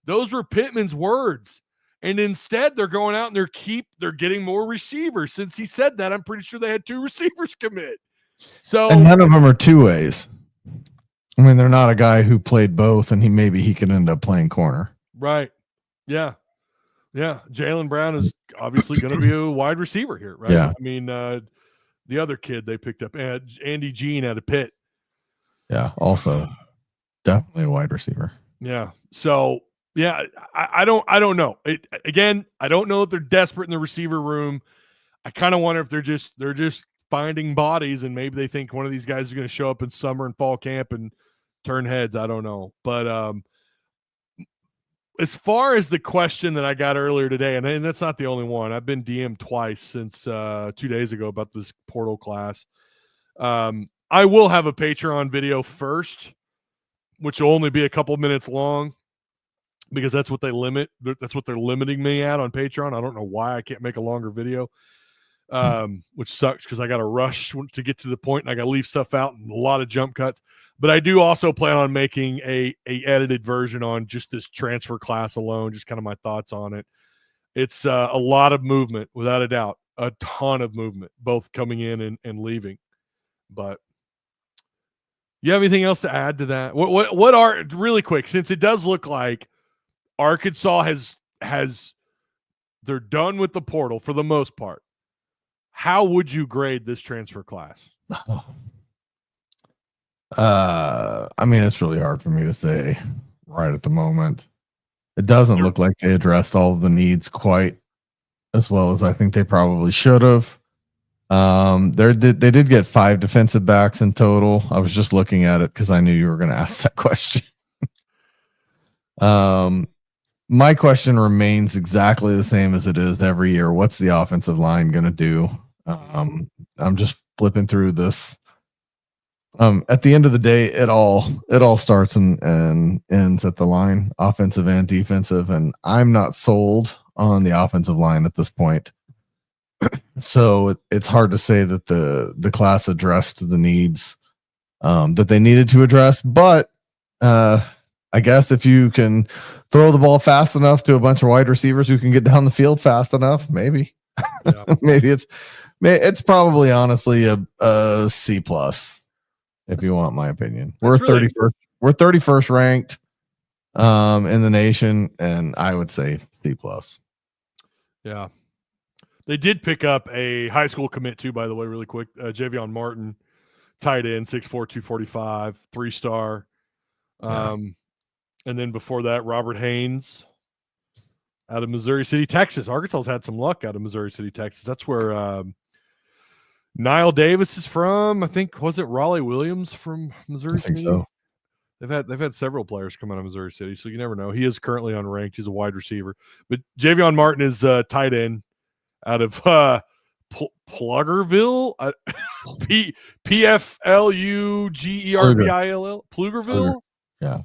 Those were Pittman's words. And instead, they're going out and they're getting more receivers. Since he said that, I'm pretty sure they had 2 receivers commit. So, and none of them are two ways. I mean, they're not a guy who played both, and maybe he could end up playing corner. Right. Yeah. Yeah. Jaylen Brown is obviously going to be a wide receiver here, right? Yeah. I mean, the other kid they picked up, Andy Jean out of Pitt. Yeah. Also, definitely a wide receiver. Yeah. So, yeah, I don't know. Again, I don't know if they're desperate in the receiver room. I kind of wonder if they're just finding bodies, and maybe they think one of these guys is going to show up in summer and fall camp and turn heads. I don't know. But as far as the question that I got earlier today, and that's not the only one. I've been DM'd twice since 2 days ago about this portal class. I will have a Patreon video first, which will only be a couple minutes long, because that's what they limit. That's what they're limiting me at on Patreon. I don't know why I can't make a longer video, which sucks because I got to rush to get to the point, and I got to leave stuff out and a lot of jump cuts. But I do also plan on making a edited version on just this transfer class alone, just kind of my thoughts on it. It's a lot of movement, without a doubt, a ton of movement, both coming in and leaving. But you have anything else to add to that? What are, really quick, since it does look like Arkansas has they're done with the portal for the most part. How would you grade this transfer class? I mean, it's really hard for me to say right at the moment. It doesn't look like they addressed all of the needs quite as well as I think they probably should have. They did get 5 defensive backs in total. I was just looking at it because I knew you were going to ask that question. My question remains exactly the same as it is every year. What's the offensive line going to do? I'm just flipping through this. At the end of the day, it all starts and ends at the line, offensive and defensive. And I'm not sold on the offensive line at this point. So it's hard to say that the class addressed the needs that they needed to address. But I guess if you can throw the ball fast enough to a bunch of wide receivers who can get down the field fast enough, maybe, maybe it's probably honestly a C plus, if you want my opinion. We're 31st. We're 31st ranked in the nation, and I would say C plus. Yeah, they did pick up a high school commit too, by the way, really quick. Javion Martin, tight end, 6'4", 245, 3-star. And then before that, Robert Haynes out of Missouri City, Texas. Arkansas's had some luck out of Missouri City, Texas. That's where Niall Davis is from. I think, was it Raleigh Williams from Missouri City? I think so. They've had several players come out of Missouri City, so you never know. He is currently unranked. He's a wide receiver. But Javion Martin is tight end out of Pflugerville. Pflugervill. Pflugerville? Yeah,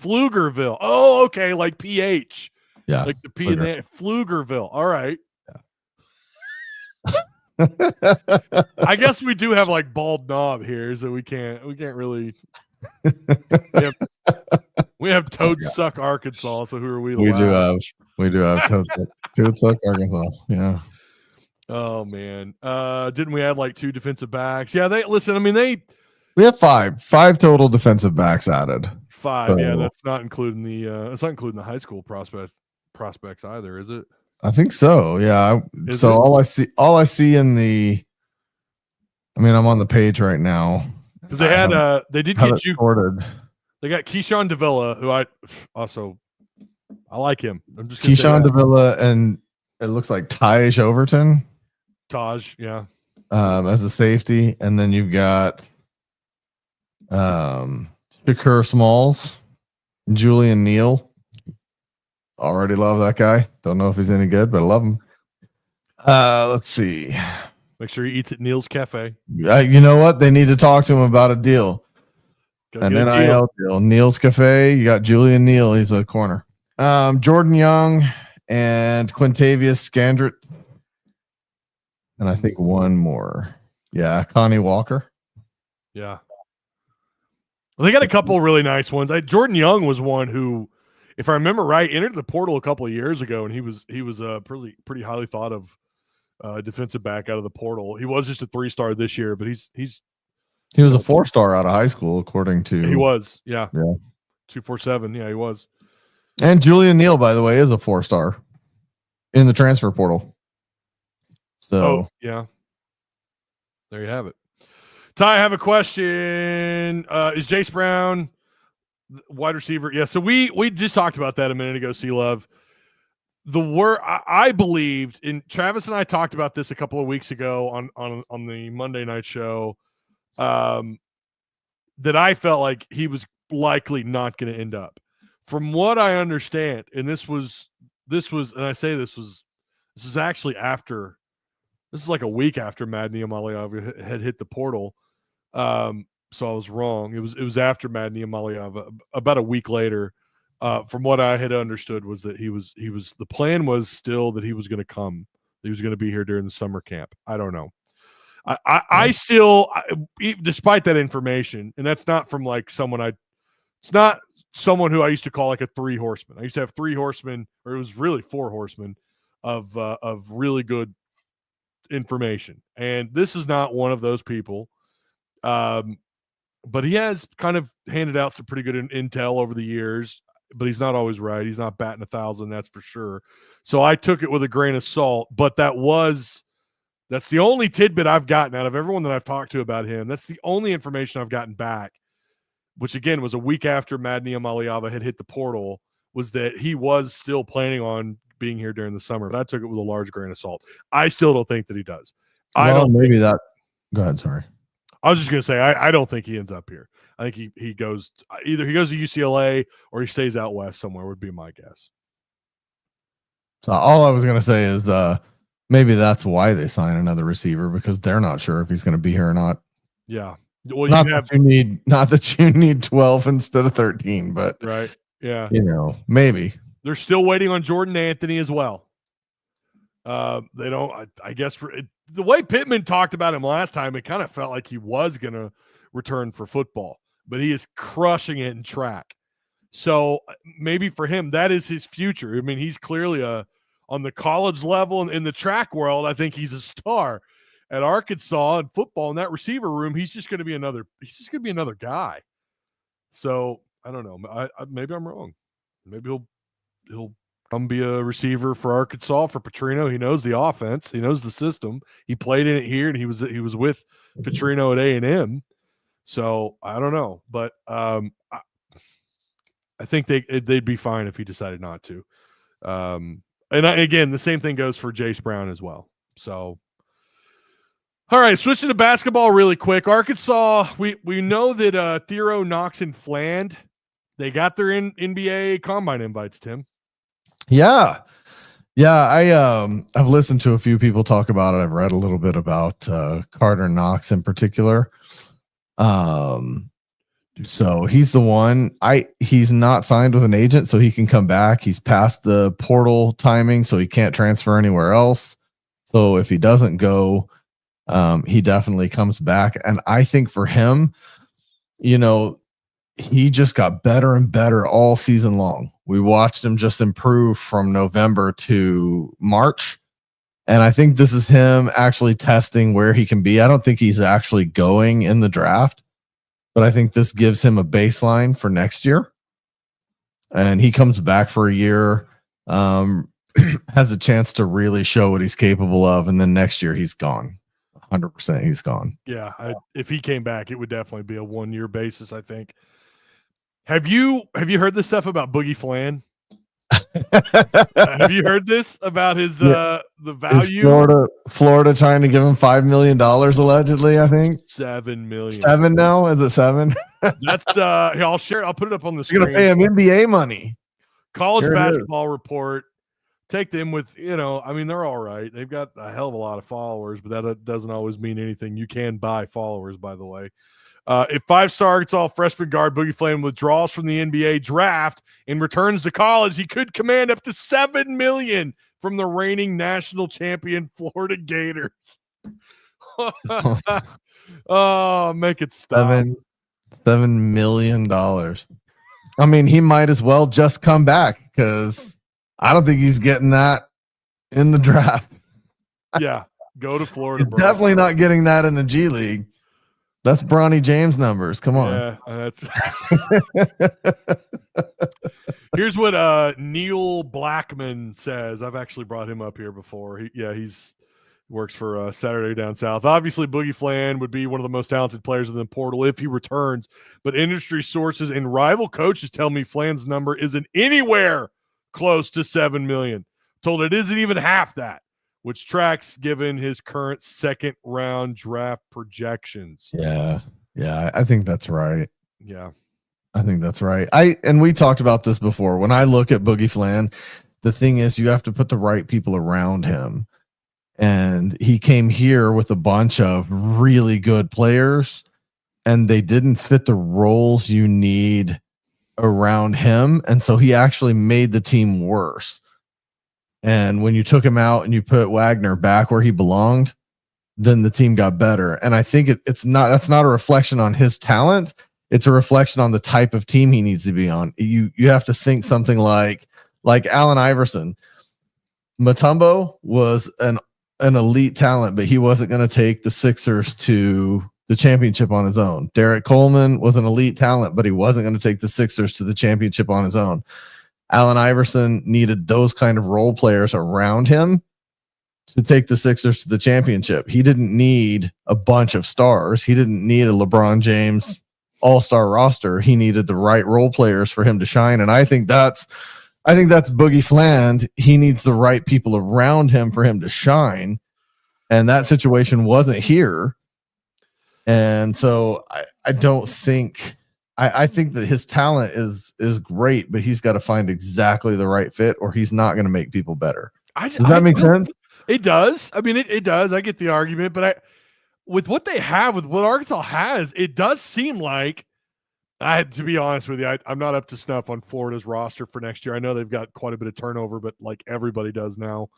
Pflugerville. Oh, okay, like PH. Yeah. Like the P in there. Pflugerville. All right. Yeah. I guess we do have like bald knob here, so we can't really we have Toad Suck Arkansas, so who are we? We do have Toad Suck Arkansas. Yeah. Oh man. Didn't we have like 2 defensive backs? Yeah, we have 5 total defensive backs added. 5. So, yeah, that's not including the high school prospects either, is it? I think so. Yeah. All I see in the, I mean, I'm on the page right now because they did get you sorted. They got Keyshawn Davila, who I like him. I'm just Keyshawn Davila, and it looks like Taj Overton. Taj, yeah. As a safety, and then you've got Shakur Smalls, Julian Neal. Already love that guy. Don't know if he's any good, but I love him. Let's see. Make sure he eats at Neil's Cafe. You know what? They need to talk to him about a deal. An NIL deal. Neil's Cafe. You got Julian Neal. He's a corner. Jordan Young and Quintavious Scandrett. And I think one more. Yeah, Connie Walker. Yeah. Well, they got a couple really nice ones. Jordan Young was one who, if I remember right, entered the portal a couple of years ago, and he was a pretty highly thought of defensive back out of the portal. He was just a 3-star this year, but he was a 4-star out of high school, according to. He was, yeah. 247, yeah, he was. And Julian Neal, by the way, is a 4-star in the transfer portal. So, yeah. There you have it. Ty, I have a question. Is Jace Brown wide receiver? Yeah, so we just talked about that a minute ago, C-Love. The word I believed in, Travis and I talked about this a couple of weeks ago on the Monday night show, that I felt like he was likely not going to end up. From what I understand, and this was, and I say this was actually after. This is like a week after Madni Amaliava had hit the portal. So I was wrong. It was after Madni Amaliava, about a week later. From what I had understood was that the plan was still that he was going to come. He was going to be here during the summer camp. I don't know. I still, despite that information, and that's not from like it's not someone who I used to call like a 3 horseman. I used to have 3 horsemen, or it was really 4 horsemen of really good information, and this is not one of those people, but he has kind of handed out some pretty good intel over the years, but he's not always right. He's not batting 1,000, that's for sure. So I took it with a grain of salt, but that's the only tidbit I've gotten out of everyone that I've talked to about him. That's the only information I've gotten back, which again was a week after Madni Amaliava had hit the portal, was that he was still planning on being here during the summer, but I took it with a large grain of salt. I still don't think that he does. Go ahead. Sorry. I was just going to say, I don't think he ends up here. I think he goes to UCLA or he stays out west somewhere would be my guess. So all I was going to say is maybe that's why they sign another receiver, because they're not sure if he's going to be here or not. Yeah. Well, not that you need 12 instead of 13, but right. Yeah. Maybe. They're still waiting on Jordan Anthony as well. They don't, I guess, the way Pittman talked about him last time, it kind of felt like he was going to return for football, but he is crushing it in track. So maybe for him, that is his future. I mean, he's clearly on the college level and in the track world, I think he's a star. At Arkansas and football in that receiver room, he's just going to be another guy. So I don't know. Maybe I'm wrong. Maybe he'll come be a receiver for Arkansas for Petrino. He knows the offense. He knows the system. He played in it here, and he was with Petrino at A&M. So I don't know, but I think they'd be fine if he decided not to. Again, the same thing goes for Jace Brown as well. So, all right, switching to basketball really quick. Arkansas, we know that Theiro, Knox, and Fland, they got their NBA Combine invites, Tim. Yeah. I've listened to a few people talk about it. I've read a little bit about Karter Knox in particular. So he's the one. He's not signed with an agent, so he can come back. He's past the portal timing, so he can't transfer anywhere else. So if he doesn't go, he definitely comes back. And I think for him, he just got better and better all season long. We watched him just improve from November to March. And I think this is him actually testing where he can be. I don't think he's actually going in the draft, but I think this gives him a baseline for next year. And he comes back for a year, has a chance to really show what he's capable of. And then next year he's gone. 100% he's gone. Yeah. If he came back, it would definitely be a 1-year basis, I think. Have you heard this stuff about Boogie Fland? Have you heard this about his the value? Florida trying to give him $5 million allegedly, I think. $7 million. 7 now? Is it 7? That's here, I'll share it. I'll put it up on the screen. You're gonna pay him NBA money. College Basketball Report. take them with, I mean, they're all right. They've got a hell of a lot of followers, but that doesn't always mean anything. You can buy followers, by the way. If 5-star Arkansas freshman guard Boogie Fland withdraws from the NBA draft and returns to college, he could command up to $7 million from the reigning national champion Florida Gators. Oh, make it stop. $7 million. I mean, he might as well just come back because I don't think he's getting that in the draft. Yeah, go to Florida, bro. Definitely not getting that in the G League. That's Bronny James numbers. Come on. Yeah, Here's what Neil Blackman says. I've actually brought him up here before. He works for Saturday Down South. Obviously, Boogie Fland would be one of the most talented players in the portal if he returns, but industry sources and rival coaches tell me Fland's number isn't anywhere close to $7 million. Told it isn't even half that, which tracks given his current second-round draft projections. Yeah, I think that's right. Yeah. I think that's right. And we talked about this before. When I look at Boogie Fland, the thing is you have to put the right people around him. And he came here with a bunch of really good players, and they didn't fit the roles you need around him. And so he actually made the team worse. And when you took him out and you put Wagner back where he belonged, then the team got better. And I think that's not a reflection on his talent. It's a reflection on the type of team he needs to be on. You have to think something like Allen Iverson. Mutombo was an elite talent, but he wasn't going to take the Sixers to the championship on his own. Derek Coleman was an elite talent, but he wasn't going to take the Sixers to the championship on his own. Allen Iverson needed those kind of role players around him to take the Sixers to the championship. He didn't need a bunch of stars. He didn't need a LeBron James all-star roster. He needed the right role players for him to shine. And I think that's Boogie Fland. He needs the right people around him for him to shine. And that situation wasn't here. And so I don't think I think that his talent is great, but he's got to find exactly the right fit or he's not going to make people better. Does that make sense? It does. I mean, it does. I get the argument, but with what they have, with what Arkansas has, it does seem like, to be honest with you, I'm not up to snuff on Florida's roster for next year. I know they've got quite a bit of turnover, but like everybody does now.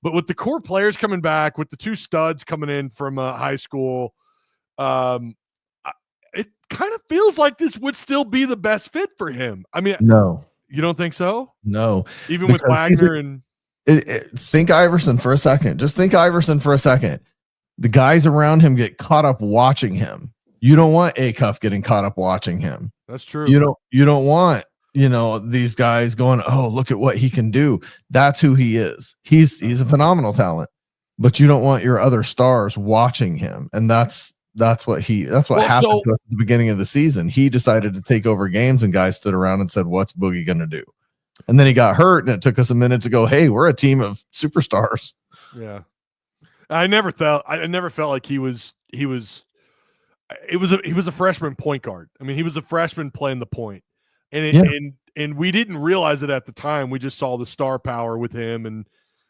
But with the core players coming back, with the two studs coming in from high school, it kind of feels like this would still be the best fit for him. I mean, no, you don't think so? No, even with Wagner and think Iverson for a second. Just think Iverson for a second. The guys around him get caught up watching him. You don't want Acuff getting caught up watching him. That's true. You don't want, these guys going, oh, look at what he can do. That's who he is. He's a phenomenal talent, but you don't want your other stars watching him. And that's what happened to us at the beginning of the season. He decided to take over games and guys stood around and said, what's Boogie going to do? And then he got hurt and it took us a minute to go, hey, we're a team of superstars. Yeah. I never felt like he was a freshman point guard. I mean, he was a freshman playing the point. And we didn't realize it at the time. We just saw the star power with him and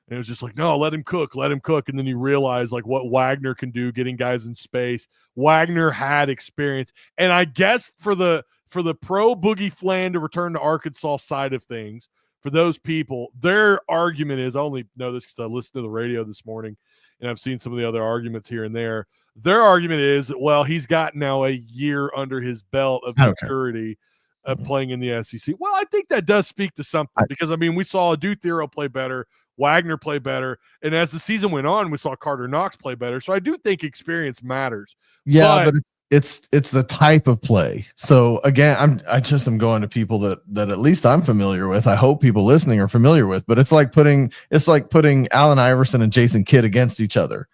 it was just like, no, let him cook. And then you realize like what Wagner can do, getting guys in space. Wagner had experience. And I guess for the pro Boogie Fland to return to Arkansas side of things, for those people, their argument is, I only know this because I listened to the radio this morning and I've seen some of the other arguments here and there. Their argument is, well, he's got now a year under his belt of maturity of playing in the SEC. Well, I think that does speak to something because, I mean, we saw Adou Theiro play better, Wagner play better, and as the season went on, we saw Karter Knox play better. So I do think experience matters. Yeah, but it's the type of play. So again, I'm going to people that at least I'm familiar with. I hope people listening are familiar with, but it's like putting Allen Iverson and Jason Kidd against each other.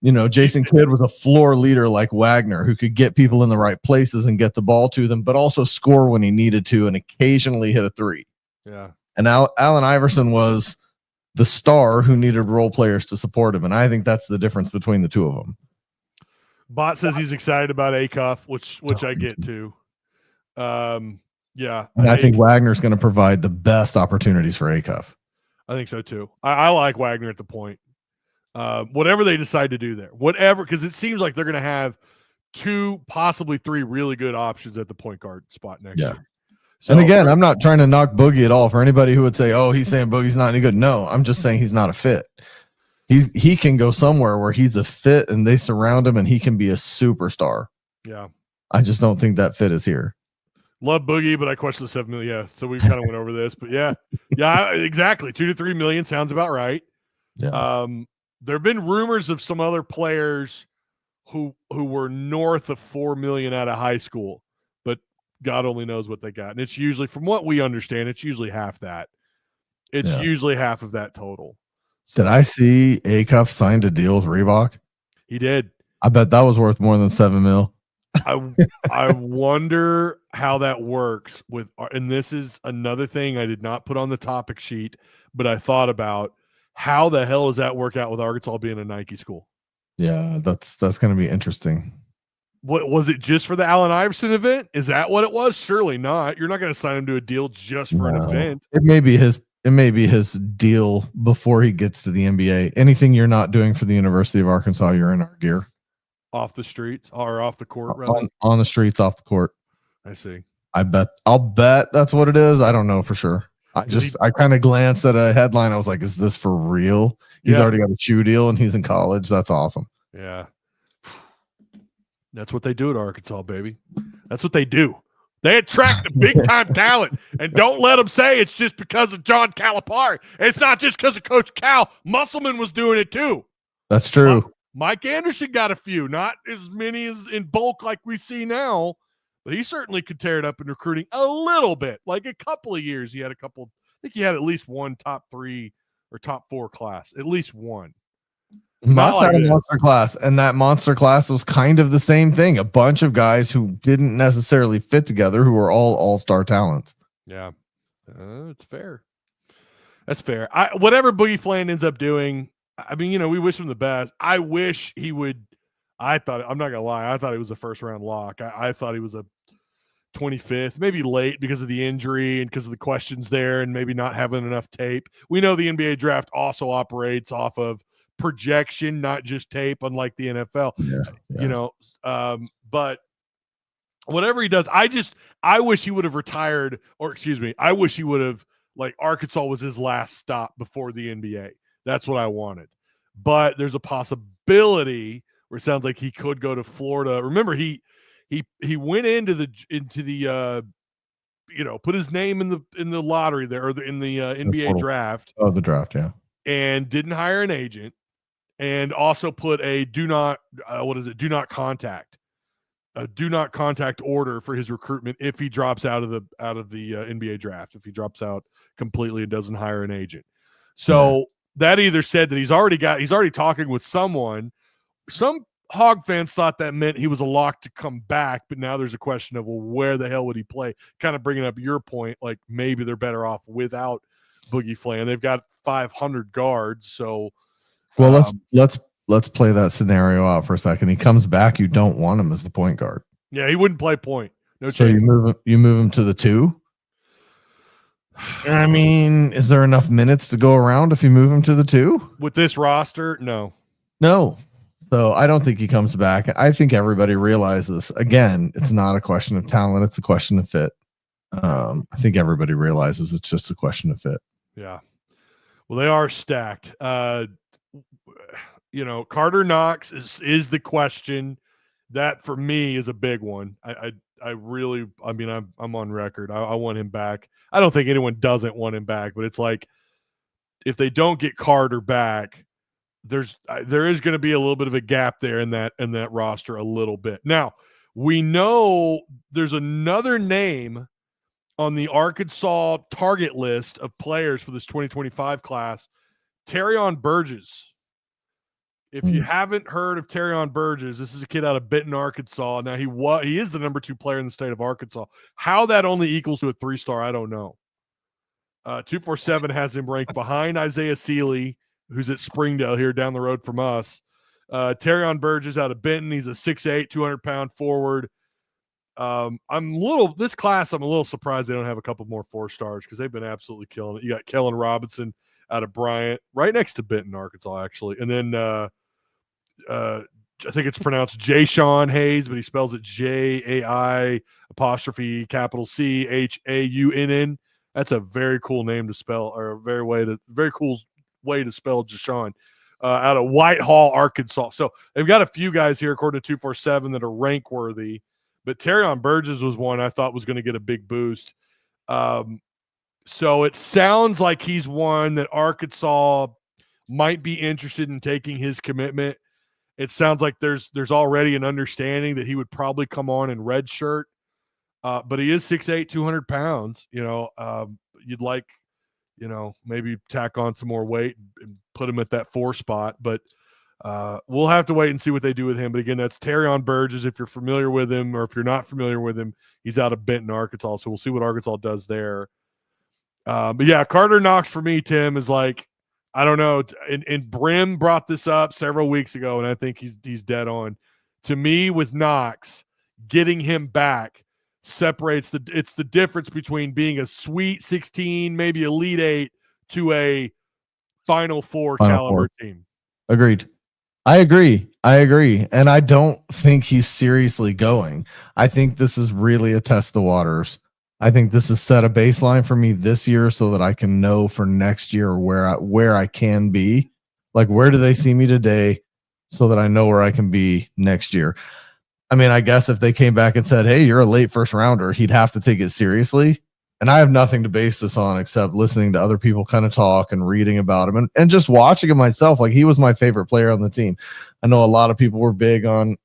Jason Kidd was a floor leader like Wagner who could get people in the right places and get the ball to them, but also score when he needed to and occasionally hit a three. Yeah. And Allen Iverson was the star who needed role players to support him. And I think that's the difference between the two of them. Bot says he's excited about Acuff, which I get to. Yeah. And I think Wagner's going to provide the best opportunities for Acuff. I think so too. I like Wagner at the point. Whatever they decide to do there, whatever, because it seems like they're going to have 2, possibly 3 really good options at the point guard spot next year. So, and again, I'm not trying to knock Boogie at all. For anybody who would say, "Oh, he's saying Boogie's not any good," no, I'm just saying he's not a fit. He can go somewhere where he's a fit, and they surround him, and he can be a superstar. Yeah, I just don't think that fit is here. Love Boogie, but I question the 7 million. Yeah, so we kind of went over this, but yeah, exactly. 2 to 3 million sounds about right. Yeah. There have been rumors of some other players who were north of 4 million out of high school, but God only knows what they got. And it's usually, from what we understand, it's usually half that. It's usually half of that total. So, did I see Acuff signed a deal with Reebok? He did. I bet that was worth more than 7 mil. I wonder how that works with, and this is another thing I did not put on the topic sheet, but I thought about how the hell does that work out with Arkansas being a Nike school? Yeah, that's going to be interesting. What was it, just for the Allen Iverson event? Is that what it was? Surely not. You're not going to sign him to a deal just for an event. It may be his deal before he gets to the NBA. Anything you're not doing for the University of Arkansas, you're in our gear. Off the streets or off the court, on the streets, off the court. I see. I'll bet that's what it is. I don't know for sure. I kind of glanced at a headline. I was like, is this for real? He's already got a shoe deal and he's in college. That's awesome. Yeah. That's what they do at Arkansas, baby. That's what they do. They attract the big time talent, and don't let them say it's just because of John Calipari. It's not just because of Coach Cal. Musselman was doing it too. That's true. Mike Anderson got a few, not as many as in bulk like we see now, but he certainly could tear it up in recruiting a little bit. Like a couple of years, he had a couple. I think he had at least one top 3 or top 4 class, at least one. Moss had a monster class, and that monster class was kind of the same thing. A bunch of guys who didn't necessarily fit together, who were all-star talents. Yeah, it's fair. That's fair. Whatever Boogie Fland ends up doing, I mean, we wish him the best. I wish he would. I'm not gonna lie. I thought he was a first-round lock. I thought he was a 25th, maybe late because of the injury and because of the questions there, and maybe not having enough tape. We know the NBA draft also operates off of projection, not just tape, unlike the NFL. But whatever he does, I wish he would have retired, or excuse me, I wish he would have, like, Arkansas was his last stop before the NBA. That's what I wanted. But there's a possibility where it sounds like he could go to Florida. Remember, he went into the put his name in the lottery there, or in the NBA draft. Oh, the draft, yeah. And didn't hire an agent, and also put a do not contact order for his recruitment if he drops out of the NBA draft, if he drops out completely and doesn't hire an agent. So that either said that he's already talking with someone. Some Hog fans thought that meant he was a lock to come back, but now there's a question of, well, where the hell would he play? Kind of bringing up your point, like maybe they're better off without Boogie Fland. They've got 500 guards, so well, let's play that scenario out for a second. He comes back, you don't want him as the point guard. Yeah, he wouldn't play point. No so chance. you move him to the 2. I mean, is there enough minutes to go around if you move him to the 2? With this roster? No. So I don't think he comes back. I think everybody realizes, again, it's not a question of talent. It's a question of fit. I think everybody realizes it's just a question of fit. Yeah. Well, they are stacked. Karter Knox is the question. That for me is a big one. I'm on record. I want him back. I don't think anyone doesn't want him back, but it's like, if they don't get Karter back, there is going to be a little bit of a gap there in that roster a little bit. Now, we know there's another name on the Arkansas target list of players for this 2025 class, Terrion Burgess. If you haven't heard of Terrion Burgess, this is a kid out of Benton, Arkansas. Now, he is the number 2 player in the state of Arkansas. How that only equals to a 3-star, I don't know. 247 has him ranked behind Isaiah Seeley, who's at Springdale here down the road from us. Terrion Burgess out of Benton. He's a 6'8", 200-pound forward. I'm a little surprised they don't have a couple more 4-stars because they've been absolutely killing it. You got Kellen Robinson out of Bryant, right next to Benton, Arkansas, actually. And then I think it's pronounced Jay-Sean Hayes, but he spells it Jai apostrophe capital CHAUNN. That's a very cool name to spell, or a very cool way to spell Jay-Sean. Out of Whitehall, Arkansas. So they've got a few guys here, according to 247, that are rank worthy. But Terrion Burgess was one I thought was going to get a big boost. So it sounds like he's one that Arkansas might be interested in taking his commitment. It sounds like there's already an understanding that he would probably come on in red shirt. But he is 6'8", 200 pounds. You'd like, maybe tack on some more weight and put him at that 4 spot. But we'll have to wait and see what they do with him. But again, that's Terrion Burgess. If you're familiar with him, or if you're not familiar with him, he's out of Benton, Arkansas. So we'll see what Arkansas does there. But yeah, Karter Knox for me, Tim, is like, I don't know. And Brim brought this up several weeks ago, and I think he's dead on. To me, with Knox, getting him back separates it's the difference between being a Sweet 16, maybe Elite 8, to a Final Four caliber team. Agreed. I agree. And I don't think he's seriously going. I think this is really a test the waters. I think this has set a baseline for me this year so that I can know for next year where I can be. Like, where do they see me today so that I know where I can be next year? I mean, I guess if they came back and said, hey, you're a late first rounder, he'd have to take it seriously. And I have nothing to base this on except listening to other people kind of talk and reading about him and just watching him myself. Like, he was my favorite player on the team. I know a lot of people were big on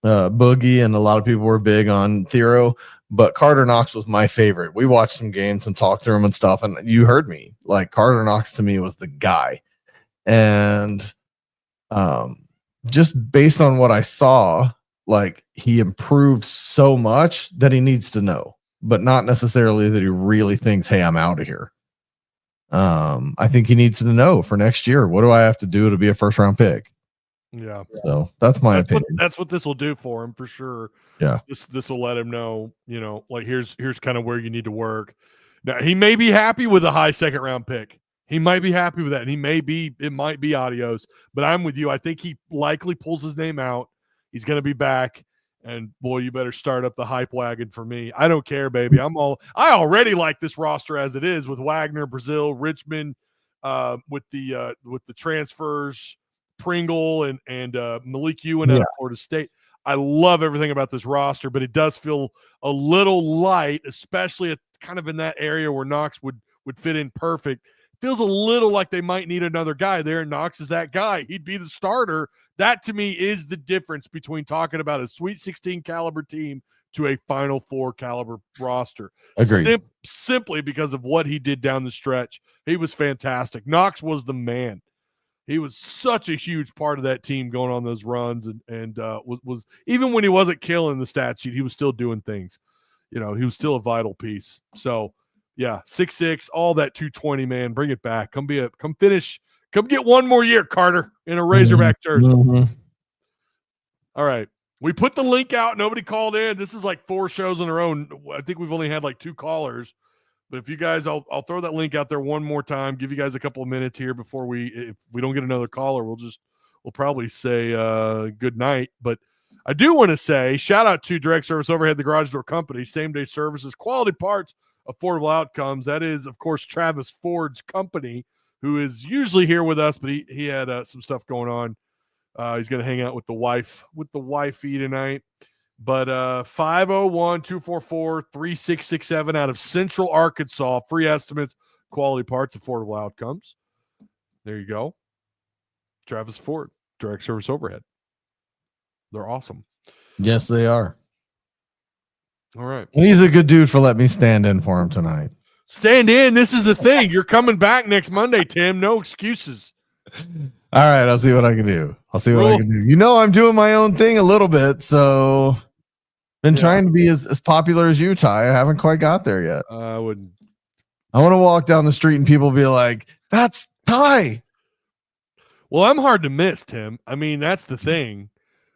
Boogie, and a lot of people were big on Theiro, but Karter Knox was my favorite. We watched some games and talked to him and stuff, and you heard me. Like, Karter Knox to me was the guy. And just based on what I saw, like, he improved so much that he needs to know, but not necessarily that he really thinks, hey, I'm out of here. I think he needs to know for next year, what do I have to do to be a first round pick? Yeah. So that's my opinion. That's what this will do for him, for sure. Yeah. This will let him know, like, here's kind of where you need to work. Now, he may be happy with a high second round pick. He might be happy with that. And it might be adios, but I'm with you. I think he likely pulls his name out. He's going to be back, and boy, you better start up the hype wagon for me. I don't care, baby. I already like this roster as it is, with Wagner, Brazil, Richmond, with the transfers, Pringle and Malik Ewan out of Florida State. I love everything about this roster, but it does feel a little light, especially kind of in that area where Knox would fit in perfect. Feels a little like they might need another guy there, and Knox is that guy. He'd be the starter. That, to me, is the difference between talking about a Sweet 16 caliber team to a Final Four caliber roster. Agreed. Simply because of what he did down the stretch. He was fantastic. Knox was the man. He was such a huge part of that team going on those runs, and was even when he wasn't killing the stat sheet, he was still doing things. He was still a vital piece. So, yeah, 6'6", all that 220, man. Bring it back. Come finish. Come get one more year, Karter, in a Razorback jersey. Mm-hmm. All right. We put the link out. Nobody called in. This is like 4 shows on their own. I think we've only had like 2 callers. But if you guys, I'll throw that link out there one more time. Give you guys a couple of minutes here before if we don't get another caller, we'll probably say good night. But I do want to say shout out to Direct Service Overhead, the Garage Door Company, same day services, quality parts, affordable outcomes. That is, of course, Travis Ford's company, who is usually here with us, but he had some stuff going on. He's going to hang out with the wifey tonight. But 501-244-3667 out of Central Arkansas. Free estimates, quality parts, affordable outcomes. There you go. Travis Ford, Direct Service Overhead. They're awesome. Yes, they are. All right. He's a good dude for letting me stand in for him tonight. Stand in. This is the thing. You're coming back next Monday, Tim. No excuses. All right. I'll see what I can do. I can do. I'm doing my own thing a little bit. So been trying to be as popular as you, Ty. I haven't quite got there yet. I wouldn't. I want to walk down the street and people be like, that's Ty. Well, I'm hard to miss, Tim. I mean, that's the thing.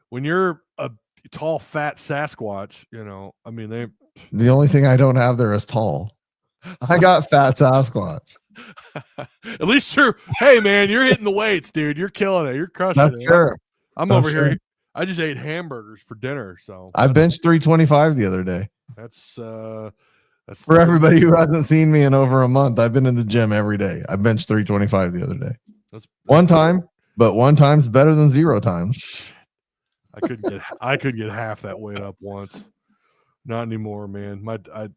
When you're a tall, fat Sasquatch, the only thing I don't have there is tall. I got fat Sasquatch. At least hey man, you're hitting the weights, dude. You're killing it. You're crushing That's it. sure. I'm That's over sure. here. I just ate hamburgers for dinner, so I benched 325 the other day. That's for everybody who hasn't seen me in over a month. I've been in the gym every day. I benched 325 the other day. That's one time, but one time's better than 0 times. I could get half that weight up once. Not anymore, man.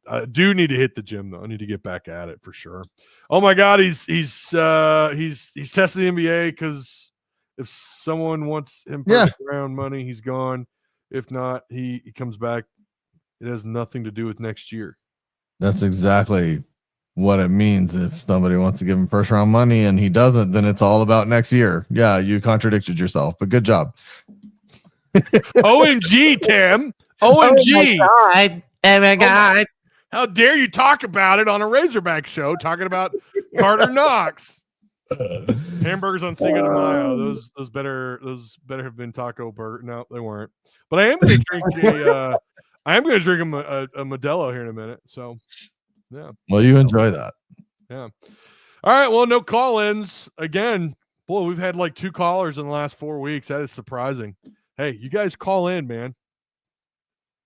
I do need to hit the gym though. I need to get back at it for sure. Oh my God, he's testing the NBA because if someone wants him first round money, he's gone. If not, he comes back. It has nothing to do with next year. That's exactly what it means. If somebody wants to give him first round money and he doesn't, then it's all about next year. Yeah, you contradicted yourself, but good job. OMG, Tim. OMG. Oh my God. How dare you talk about it on a Razorback show, talking about Karter Knox. Hamburgers on Cinco de Mayo. Those better have been taco burger. No, they weren't. But I am going to drink a Modelo here in a minute. So, yeah. Well, you enjoy that. Yeah. All right. Well, no call-ins again. Boy, we've had like 2 callers in the last 4 weeks. That is surprising. Hey, you guys call in, man.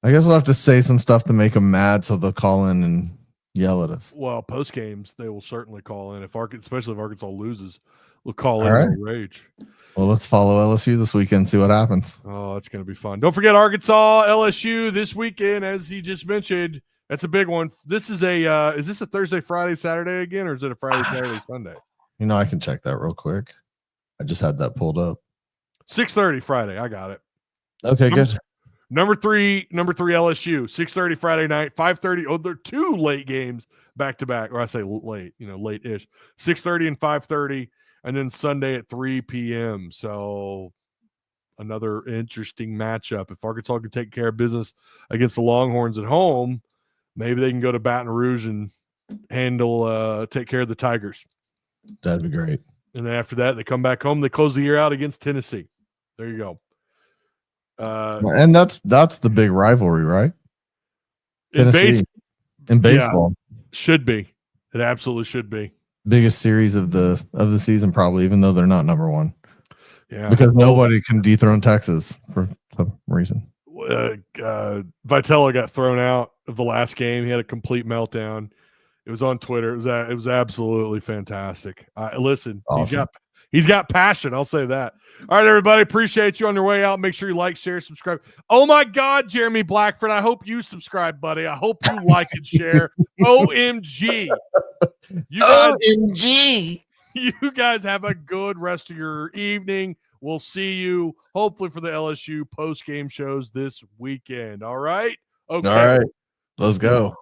I guess we'll have to say some stuff to make them mad, so they'll call in and yell at us. Well, post games they will certainly call in especially if Arkansas loses. We'll call in and rage. Well, let's follow LSU this weekend, see what happens. Oh, it's going to be fun. Don't forget Arkansas, LSU this weekend, as he just mentioned. That's a big one. This is is this a Thursday, Friday, Saturday again, or is it a Friday, Saturday, Sunday? I can check that real quick. I just had that pulled up. 6:30 Friday. I got it. Okay, good. Number three LSU, 6:30 Friday night, 5:30. Oh, they're 2 late games back to back. Or I say late, late-ish. 6:30 and 5:30, and then Sunday at 3 p.m. So another interesting matchup. If Arkansas can take care of business against the Longhorns at home, maybe they can go to Baton Rouge and take care of the Tigers. That'd be great. And then after that, they come back home. They close the year out against Tennessee. There you go. And that's the big rivalry, right? Tennessee in baseball. Yeah, should be. It absolutely should be. Biggest series of the season, probably, even though they're not number 1. Yeah, because nobody can dethrone Texas for some reason. Vitello got thrown out of the last game. He had a complete meltdown. It was on Twitter. It was absolutely fantastic. Listen, awesome. He's got passion. I'll say that. All right, everybody. Appreciate you on your way out. Make sure you like, share, subscribe. Oh my God, Jeremy Blackford. I hope you subscribe, buddy. I hope you like and share. OMG. OMG. You guys have a good rest of your evening. We'll see you hopefully for the LSU post-game shows this weekend. All right? Okay. All right. Let's go.